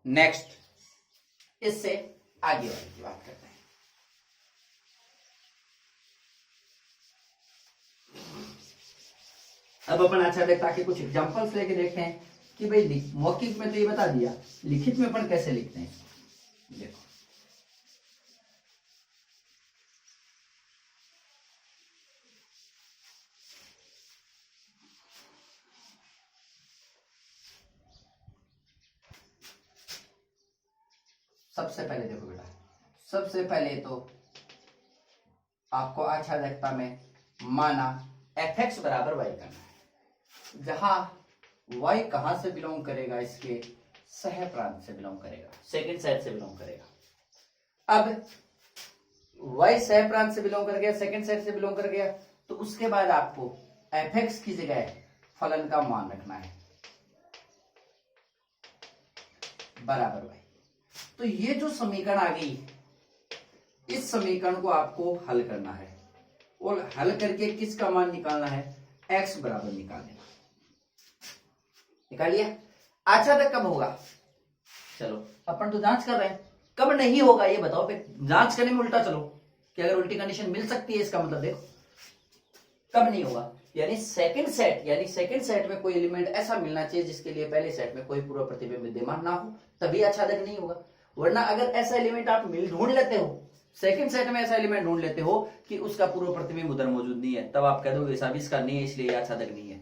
नेक्स्ट इससे आगे वाली की बात करते हैं। अब अपन अच्छा देखता कि कुछ एग्जांपल्स लेके देखते हैं कि भाई मौखिक में तो ये बता दिया, लिखित में अपन कैसे लिखते हैं। देखो सबसे पहले देखो बेटा, सबसे पहले तो आपको अच्छा देखता में माना fx बराबर y करना है, जहां y कहां से बिलोंग करेगा, इसके सह प्रांत से बिलोंग करेगा, सेकंड साइड से बिलोंग करेगा। अब y सह प्रांत से बिलोंग कर गया, सेकंड साइड से बिलोंग कर गया, तो उसके बाद आपको fx की जगह फलन का मान रखना है बराबर y। तो ये जो समीकरण आ गई, इस समीकरण को आपको हल करना है और हल करके किसका मान निकालना है, x बराबर निकाल देना। निकालिए। अच्छा तक कब होगा, चलो अपन तो जांच कर रहे हैं, कब नहीं होगा ये बताओ। फिर जांच करने में उल्टा चलो कि अगर उल्टी कंडीशन मिल सकती है, इसका मतलब देखो कब नहीं होगा, यानी सेकंड सेट में कोई एलिमेंट ऐसा मिलना चाहिए जिसके लिए पहले सेट में कोई पूर्व प्रतिबिंब विद्यमान ना हो, तभी आच्छादक नहीं होगा। वरना अगर ऐसा एलिमेंट आप ढूंढ लेते हो, सेकंड सेट में ऐसा एलिमेंट ढूंढ लेते हो कि उसका पूर्व प्रतिबिंब उधर मौजूद नहीं है, तब आप कह दोगे ऐसा भी इसका नहीं है, इसलिए आच्छादक नहीं है।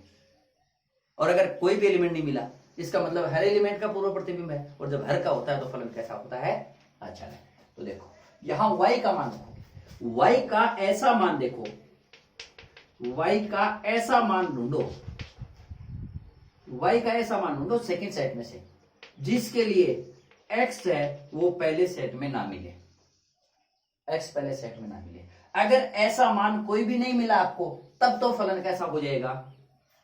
और अगर कोई भी एलिमेंट नहीं मिला, इसका मतलब हर एलिमेंट का पूर्व प्रतिबिंब है, और जब हर का होता है तो फलन कैसा होता है, आच्छादक। तो देखो यहां y का मान देखो, y का ऐसा मान देखो, y का ऐसा मान ढूंढो, y का ऐसा मान ढूंढो सेकंड सेट में से जिसके लिए x है वो पहले सेट में ना मिले, x पहले सेट में ना मिले। अगर ऐसा मान कोई भी नहीं मिला आपको, तब तो फलन कैसा हो जाएगा,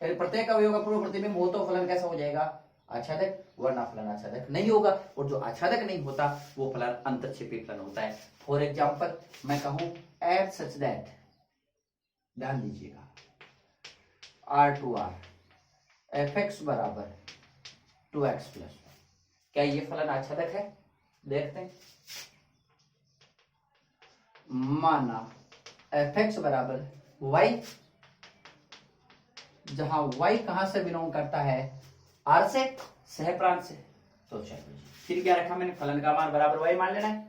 प्रत्येक अवयव का पूर्व प्रतिबिंब हो तो फलन कैसा हो जाएगा, आच्छादक, वरना फलन आच्छादक नहीं होगा। और जो आच्छादक नहीं होता वो फलन अंतःक्षेपी फलन होता है। फॉर एग्जाम्पल मैं कहूं एफ सच दैट, ध्यान दीजिएगा, R2R fx बराबर 2x प्लस, क्या ये फलन आच्छादक है, देखते हैं। माना fx बराबर y, जहां y कहां से बिलोंग करता है, r से, सह प्रांत से, तो चलो फिर क्या रखा मैंने, फलन का मान बराबर y मान लेना है।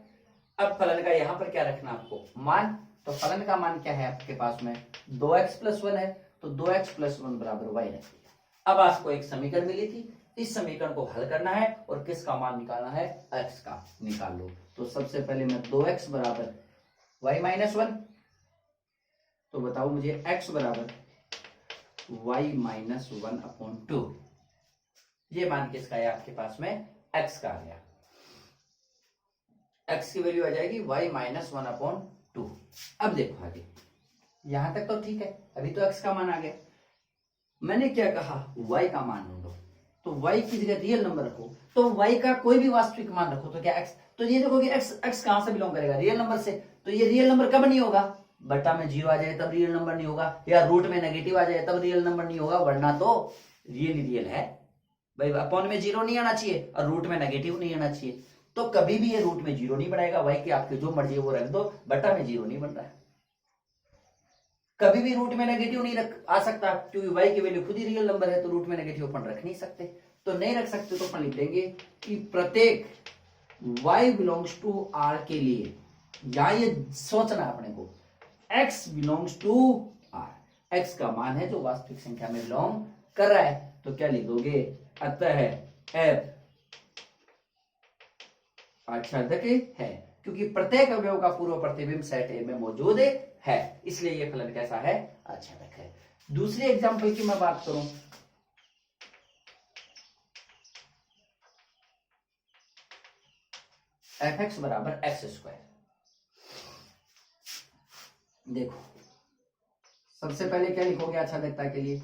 अब फलन का यहां पर क्या रखना आपको, मान, तो फलन का मान क्या है आपके पास में, 2x प्लस 1 है, तो 2x प्लस 1 बराबर y रख दिया। अब आपको एक समीकरण मिली थी, इस समीकरण को हल करना है और किसका मान निकालना है, x का निकाल लो। तो सबसे पहले मैं 2x बराबर y माइनस 1, तो बताओ मुझे x बराबर y माइनस 1 अपॉन 2, ये मान किसका है आपके पास में, x का आ गया। x की वैल्यू आ जाएगी y माइनस 1 अपॉन 2। अब देखो आगे, यहां तक तो ठीक है, अभी तो x का मान आ गया। मैंने क्या कहा, y का मान ढूंढो, तो y की जगह रियल नंबर रखो, तो y का कोई भी वास्तविक मान रखो, तो क्या x, तो ये देखो कि x कहां से बिलोंग करेगा, रियल नंबर से, तो ये रियल नंबर कब नहीं होगा, बटा में 0 आ जाए तब रियल नंबर नहीं होगा, या रूट में नेगेटिव आ जाए तब रियल नंबर नहीं होगा, वरना तो रियल ही रियल है भाई। अपॉन में 0 नहीं आना चाहिए और रूट में नेगेटिव नहीं आना चाहिए, तो कभी भी ये रूट में 0 नहीं बढ़ाएगा, y की आपकी जो मर्जी है वो रख दो, बटा में 0 नहीं बन रहा है। कभी भी रूट में नेगेटिव नहीं आ सकता, क्योंकि y की वैल्यू खुद ही रियल नंबर है, तो रूट में नेगेटिव अपन रख नहीं सकते, तो नहीं रख सकते, तो अपन लिख देंगे कि प्रत्येक y बिलोंग्स टू r के लिए, या ये सोचना अपने को, x belongs to r, x का मान है जो वास्तविक संख्या में बिलोंग कर रहा है, तो क्या लिखोगे, अतः f आच्छादक है, क्योंकि प्रत्येक अवयव का पूर्व प्रतिबिंब सेट ए में मौजूद है, इसलिए यह फलन कैसा है, आच्छादक है। दूसरे एग्जांपल की मैं बात करूं, fx बराबर एक्स स्क्वायर, देखो सबसे पहले क्या लिखोगे आच्छादकता के लिए,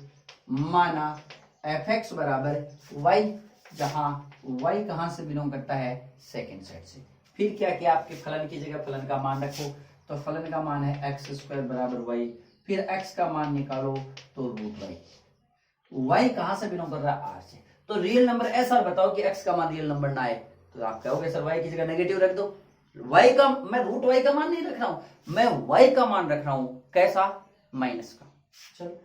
माना fx बराबर y, जहां y कहां से बिलोंग करता है, सेकंड सेट से। फिर क्या किया, आपके फलन की जगह फलन का मान रखो, तो फलन का मान है एक्स स्क्वायर बराबर y, फिर x का मान निकालो तो रूट y कहां से बिलोंग कर रहा है, r से। तो रियल नंबर ऐसा बताओ कि x का मान रियल नंबर ना आए, तो आप कहोगे सर y की जगह नेगेटिव रख दो। y का मैं रूट y का मान नहीं रख रहा हूं, मैं y का मान रख रहा हूं, कैसा, माइनस का। चलो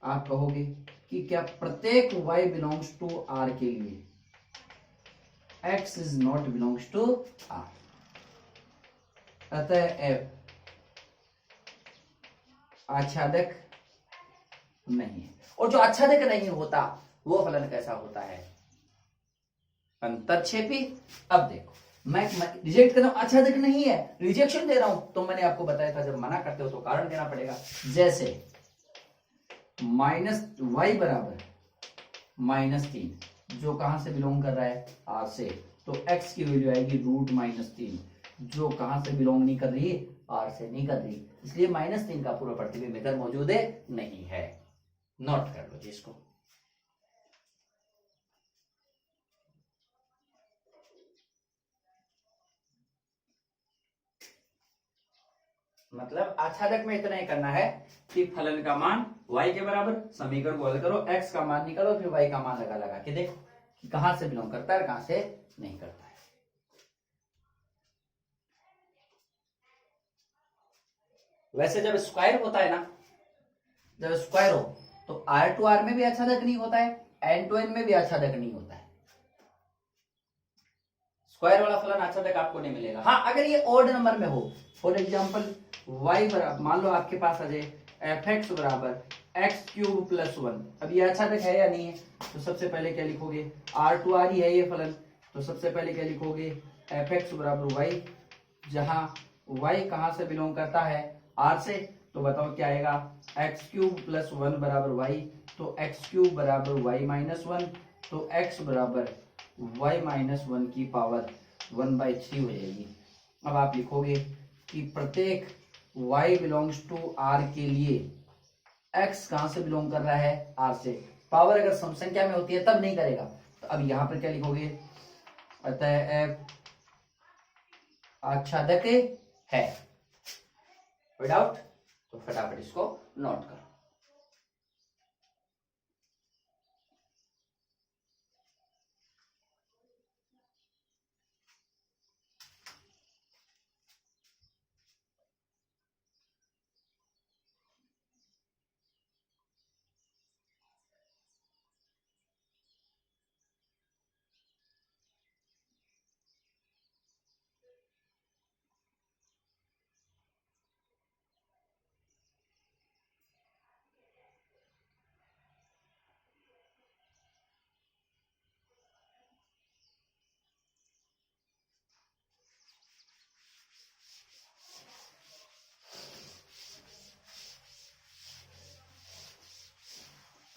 आप कहोगे कि क्या प्रत्येक y बिलोंग्स टू r के लिए x is not belongs to r, अतः f आच्छादक नहीं है। और जो आच्छादक नहीं होता वो फलन कैसा होता है, अंतरक्षेपी। अब देखो मैं रिजेक्ट कर रहा हूं, आच्छादक नहीं है, रिजेक्शन दे रहा हूं, तो मैंने आपको बताया था जब मना करते हो तो कारण देना पड़ेगा। जैसे माइनस वाई बराबर -3, जो कहां से बिलोंग कर रहा है, आर से, तो x की वैल्यू आएगी √-3, जो कहां से बिलोंग नहीं कर रही, आर से नहीं कर रही, इसलिए -3 का पूर्व प्रतिबिंब इधर मौजूद है नहीं है। नोट कर लो जी इसको। मतलब आच्छादक में इतना ही करना है कि फलन का मान y के बराबर, समीकरण को हल करो, x का मान निकालो, फिर y का मान लगा लगा के देखो कि कहां से बिलोंग करता है और कहां से नहीं करता है। वैसे जब स्क्वायर होता है ना, जब स्क्वायर हो तो r टू r में भी आच्छादक नहीं होता है, n टू n में भी आच्छादक नहीं होता है। स्क्वायर वाला फलन आच्छादक आपको नहीं मिलेगा। हाँ, अगर ये ऑड नंबर में हो, फॉर एग्जाम्पल y बराबर, मान लो आपके पास आ जाए f(x) बराबर x³ + 1, अब ये आच्छादक है या नहीं है, तो सबसे पहले क्या लिखोगे, r टू r ही है ये फलन, तो सबसे पहले क्या लिखोगे, f(x) बराबर y, जहां y कहां से बिलोंग करता है, r से, तो बताओ क्या आएगा, x³ + 1 बराबर y, तो x³ बराबर y-1, तो x बराबर y-1 की पावर 1/3 हो जाएगी। अब आप लिखोगे कि प्रत्येक y बिलोंग्स टू r के लिए x कहां से बिलोंग कर रहा है, r से। पावर अगर सम संख्या में होती है तब नहीं करेगा, तो अब यहां पर क्या लिखोगे, अतः f आच्छादक है, विदाउट, तो फटाफट इसको नोट करो।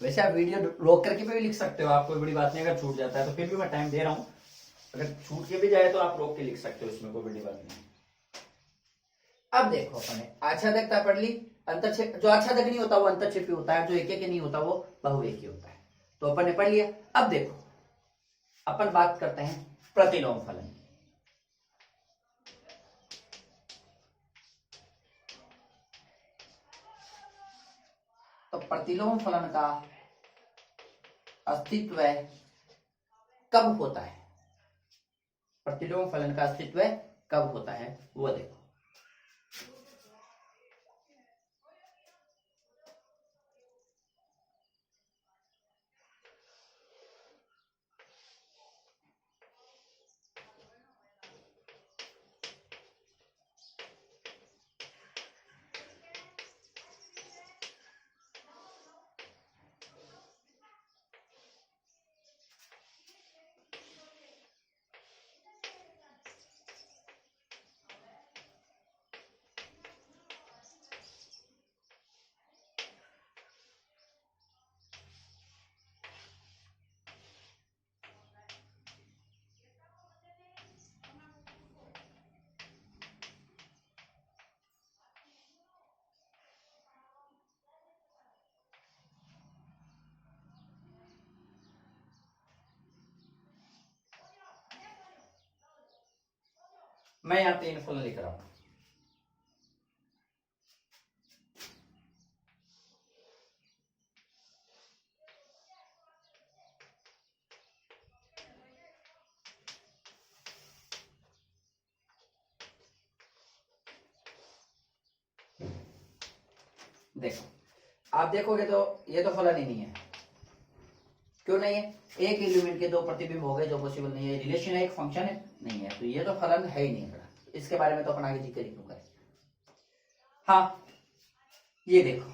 वैसे आप वीडियो रोक करके भी लिख सकते हो, आप कोई बड़ी बात नहीं, अगर छूट जाता है तो फिर भी मैं टाइम दे रहा हूं, अगर छूट के भी जाए तो आप रोक के लिख सकते हो, इसमें कोई बड़ी बात नहीं। अब देखो अपने आच्छादकता पढ़ ली, अंतरक्षेप, जो आच्छादक नहीं होता वो अंतरक्षेपी होता है, जो एक एक नहीं होता वो बहुएकी होता है, तो अपन ने पढ़ लिया। अब देखो अपन बात करते हैं प्रतिलोम फलन। तो प्रतिलोम फलन का अस्तित्व कब होता है, प्रतिलोम फलन का अस्तित्व कब होता है वो देखो। मैं यहां 3 फलन लिख रहा हूं, देखो आप देखोगे तो ये तो फलन ही नहीं है। क्यों नहीं है? एक एलिमेंट के दो प्रतिबिंब हो गए जो पॉसिबल नहीं है। रिलेशन है, एक फंक्शन है, नहीं है, तो ये तो फलन है ही नहीं। इसके बारे में तो अपन आगे जिक्र क्यों करें। हाँ ये देखो,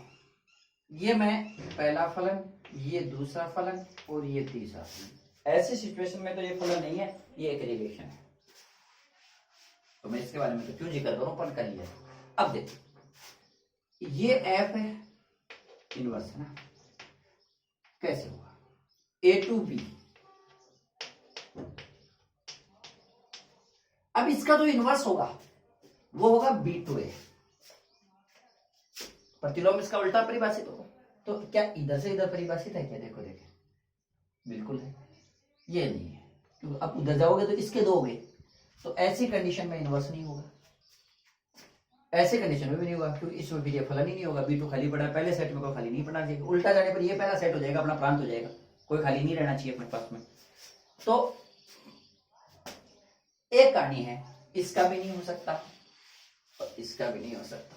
ये मैं पहला फलन, ये दूसरा फलन और ये तीसरा फलन। ऐसी सिचुएशन में तो ये फलन नहीं है, ये एक रिलेशन है। तो मैं इसके बारे में तो क्यों जिक्र करूं, अपन कर लिया। अब देखो ये एफ है, इनवर्स है ना, कैसे होगा? ए टू बी। अब इसका जो इनवर्स होगा वो होगा बी टू ए। प्रतिलोम इसका उल्टा परिभाषित होगा। तो क्या इधर से इधर परिभाषित है क्या? देखो देखे, बिल्कुल है, ये नहीं है, क्योंकि अब उधर जाओगे तो इसके दोगे, तो ऐसी कंडीशन में इनवर्स नहीं होगा। ऐसे कंडीशन में भी नहीं होगा, क्योंकि इसमें भी ये फलन ही नहीं होगा। बी टू खाली पड़ा है, पहले सेट में कोई खाली नहीं पड़ा चाहिए। उल्टा जाने पर ये पहला सेट हो जाएगा, अपना प्रांत हो जाएगा, कोई खाली नहीं रहना चाहिए अपने पास में। तो एक कहानी है, इसका भी नहीं हो सकता और इसका भी नहीं हो सकता,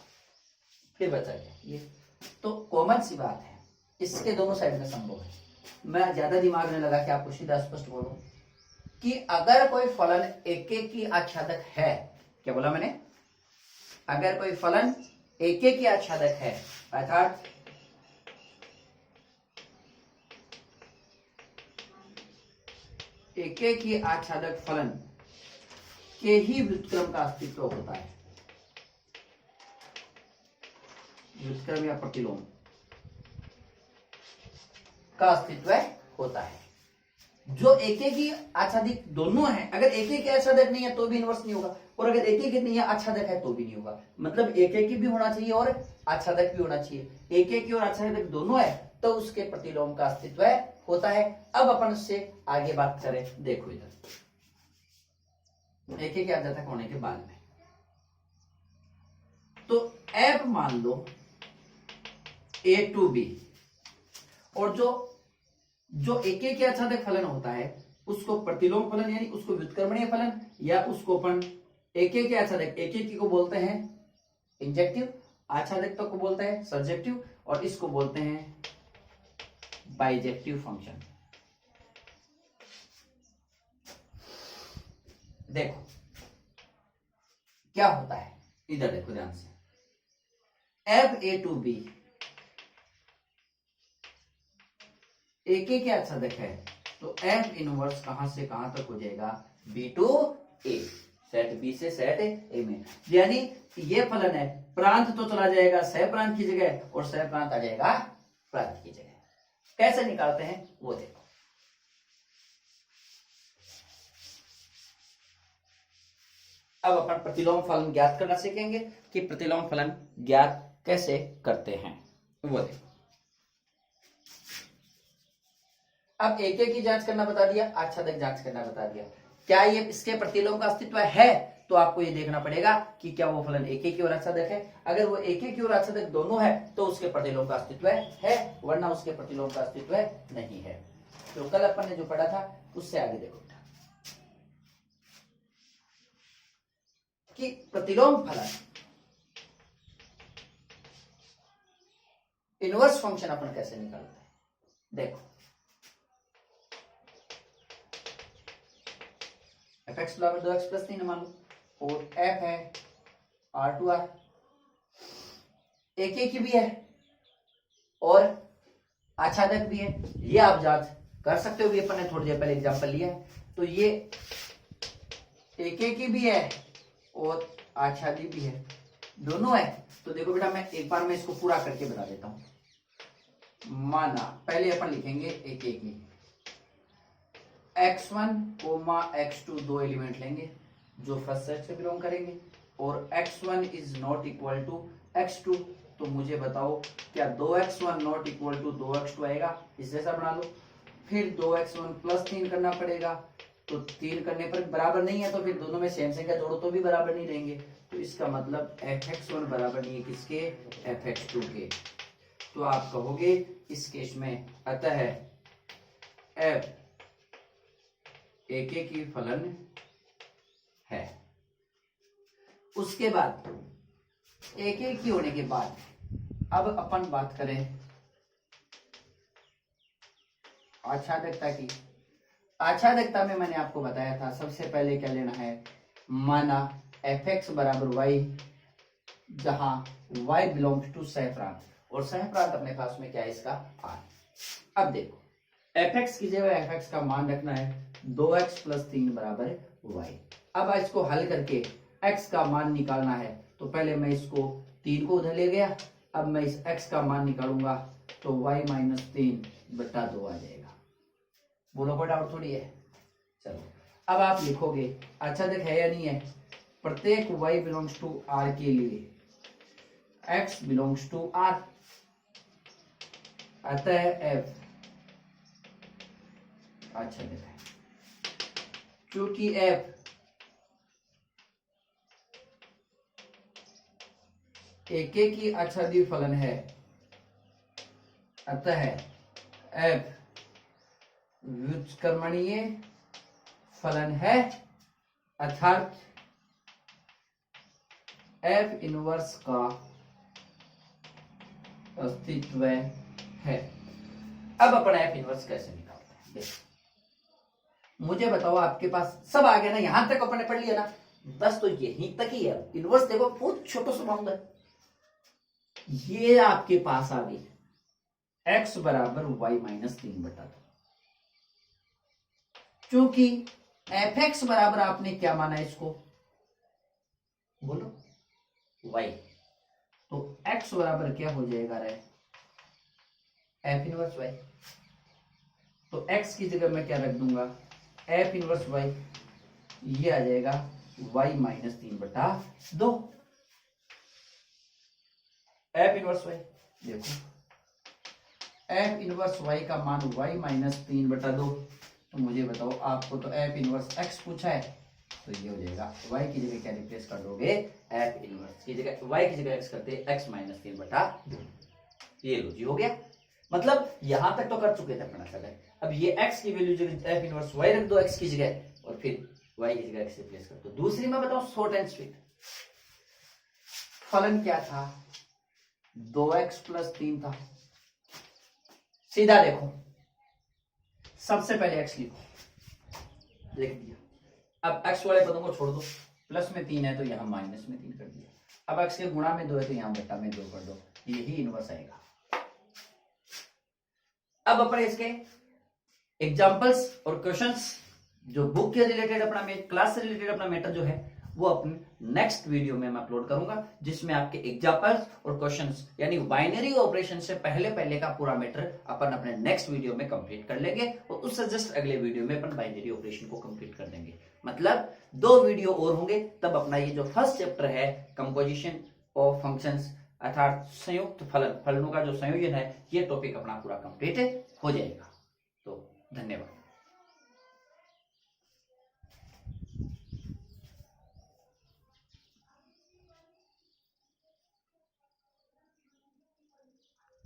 फिर बचा गया ये। तो कॉमन सी बात है, इसके दोनों साइड में संभव है। मैं ज्यादा दिमाग में लगा के आपको सीधा स्पष्ट बोलूं कि अगर कोई फलन एक एक की आच्छादक है, क्या बोला मैंने? अगर कोई फलन एक एक की आच्छादक है, अर्थात एक एक की आच्छादक फलन के ही व्युत्क्रम का अस्तित्व होता है। व्युत्क्रम या प्रतिलोम का अस्तित्व होता है। जो एक एक ही आच्छादित दोनों है, अगर एक एक आच्छादक नहीं है तो भी इनवर्स नहीं होगा, और अगर एक एक नहीं है आच्छादक है तो भी नहीं होगा। मतलब एक एक भी होना चाहिए और आच्छादक भी होना चाहिए। एक एक और आच्छादक दोनों है तो उसके प्रतिलोम का अस्तित्व होता है। अब अपन उससे आगे बात करें, देखो इधर एक एक आच्छादक होने के बाद में, तो एफ मान लो ए टू बी, और जो एक एक आच्छादक फलन होता है उसको प्रतिलोम फलन यानी उसको व्युत्क्रमणीय फलन, या उसको अपन एक एक आच्छादक, एक एक को बोलते हैं इंजेक्टिव, आच्छादक को बोलते हैं सब्जेक्टिव, और इसको बोलते हैं बाइजेक्टिव फंक्शन। देखो क्या होता है, इधर देखो ध्यान से, एफ ए टू बी एक एक आच्छादक है, तो एफ इनवर्स कहां से कहां तक हो जाएगा? B to A, set B से सेट ए में। यानी ये फलन है, प्रांत तो चला जाएगा सह प्रांत की जगह, और सह प्रांत आ जाएगा प्रांत की जगह। कैसे निकालते हैं वो देखो। अब अपन प्रतिलोम फलन ज्ञात करना सीखेंगे कि प्रतिलोम फलन ज्ञात कैसे करते हैं वो देखो। अब एक एक की जांच करना बता दिया, आच्छादक जांच करना बता दिया। क्या ये इसके प्रतिलोम का अस्तित्व है? तो आपको ये देखना पड़ेगा कि क्या वो फलन एक एक की ओर आच्छादक है। अगर वो एक एक की ओर आच्छादक दोनों है तो उसके प्रतिलोम का अस्तित्व है, वरना उसके प्रतिलोम का अस्तित्व नहीं है। तो कल अपन ने जो पढ़ा था उससे आगे देखो कि प्रतिलोम फलन इनवर्स फंक्शन अपन कैसे निकालते हैं। देखो एफ एक्स बराबर 2x प्लस 3 मान लो, और एफ है R2R, एक एक भी है और आच्छादक भी है। ये आप जांच कर सकते हो, भी अपन ने थोड़ी देर पहले एग्जांपल लिया है। तो ये एक एक भी है और आच्छादित भी है, दोनों है। तो देखो बेटा, मैं एक बार में इसको पूरा करके बता देता हूं। माना पहले अपन लिखेंगे एक एक ही, x1 x2 दो एलिमेंट लेंगे जो फर्स्ट सेट से बिलोंग करेंगे, और x1 is not equal to x2। तो मुझे बताओ क्या 2x1 not equal to 2x2 आएगा? इस जैसा बना लो। फिर 2x1 प्लस 3 करना पड़ेगा, तो 3 करने पर बराबर नहीं है, तो फिर दोनों में सेम संख्या जोड़ो तो भी बराबर नहीं रहेंगे। तो इसका मतलब fx1 बराबर नहीं है किसके? fx2 के। तो आप कहोगे इस केस में अतः f एक एक ही फलन है। उसके बाद एक एक ही होने के बाद अब अपन बात करें आच्छादकता की। आच्छादकता में मैंने आपको बताया था सबसे पहले क्या लेना है, माना fx बराबर y, जहां y बिलोंग्स टू सह प्रांत, और सह प्रांत अपने पास में क्या है इसका r। अब देखो fx की जगह fx का मान रखना है 2x + 3 बराबर y। अब इसको हल करके x का मान निकालना है, तो पहले मैं इसको 3 को उधर ले गया, अब मैं इस x का मान निकालूंगा तो y - 3/2 आ जाएगा। बोलो कोई डाउट थोड़ी है। चलो अब आप लिखोगे आच्छादक है या नहीं है, प्रत्येक y बिलोंग्स टू r के लिए x बिलोंग्स टू r, अतः f आच्छादक है। क्योंकि f एकेकी आच्छादित फलन है, अतः f व्युत्क्रमणीय फलन है, अर्थात f इनवर्स का अस्तित्व है। अब अपन f इनवर्स कैसे निकालते हैं, देखो मुझे बताओ, आपके पास सब आ गया ना, यहां तक अपन ने पढ़ लिया ना, बस तो यहीं तक ही है। इनवर्स देखो बहुत छोटा सा बाउंड है, ये आपके पास आ गई x बराबर y - 3/2। क्योंकि fx बराबर आपने क्या माना इसको, बोलो y, तो x बराबर क्या हो जाएगा रे, f इनवर्स y। तो x की जगह मैं क्या रख दूंगा, f इनवर्स y, ये आ जाएगा y - 3/2। f इनवर्स y देखो, f इनवर्स y का मान y - 3/2, तो मुझे बताओ, आपको तो f इनवर्स x पूछा है, तो ये हो जाएगा y की जगह क्या रिप्लेस कर दोगे, f इनवर्स की जगह y की जगह x करते x - 3/2। ये लो जी, हो गया। मतलब यहां तक तो कर चुके थे अपना चले। अब ये x की वैल्यू जगह f इनवर्स y रख दो x की जगह, और फिर y की जगह x रिप्लेस कर दो। दूसरी में बताओ शॉर्ट एंड स्वीट, फलन क्या था, 2x + 3 था। सीधा देखो, सबसे पहले x लिखो, लिख दिया। अब x वाले पदों को छोड़ दो, प्लस में 3 है तो यहां माइनस में 3 कर दिया। अब x के गुणा में 2 है तो यहां बट्टा में 2 कर दो, यही इनवर्स आएगा। अब अपन इसके एग्जांपल्स और क्वेश्चंस जो बुक के रिलेटेड अपना क्लास से रिलेटेड अपना मैटर जो है वो अपने नेक्स्ट वीडियो में मैं अपलोड करूंगा, जिसमें आपके एग्जांपल्स और क्वेश्चंस यानी बाइनरी ऑपरेशन से पहले पहले का पूरा मैटर अपन अपने नेक्स्ट वीडियो में कंप्लीट कर लेंगे, और उससे जस्ट अगले वीडियो में अपन बाइनरी ऑपरेशन को कंप्लीट कर देंगे। मतलब 2 वीडियो और होंगे, तब अपना ये जो फर्स्ट चैप्टर है कंपोजिशन ऑफ फंक्शंस अर्थात संयुक्त फलनों का जो संयोजन है, ये टॉपिक अपना पूरा कंप्लीट हो जाएगा। तो धन्यवाद।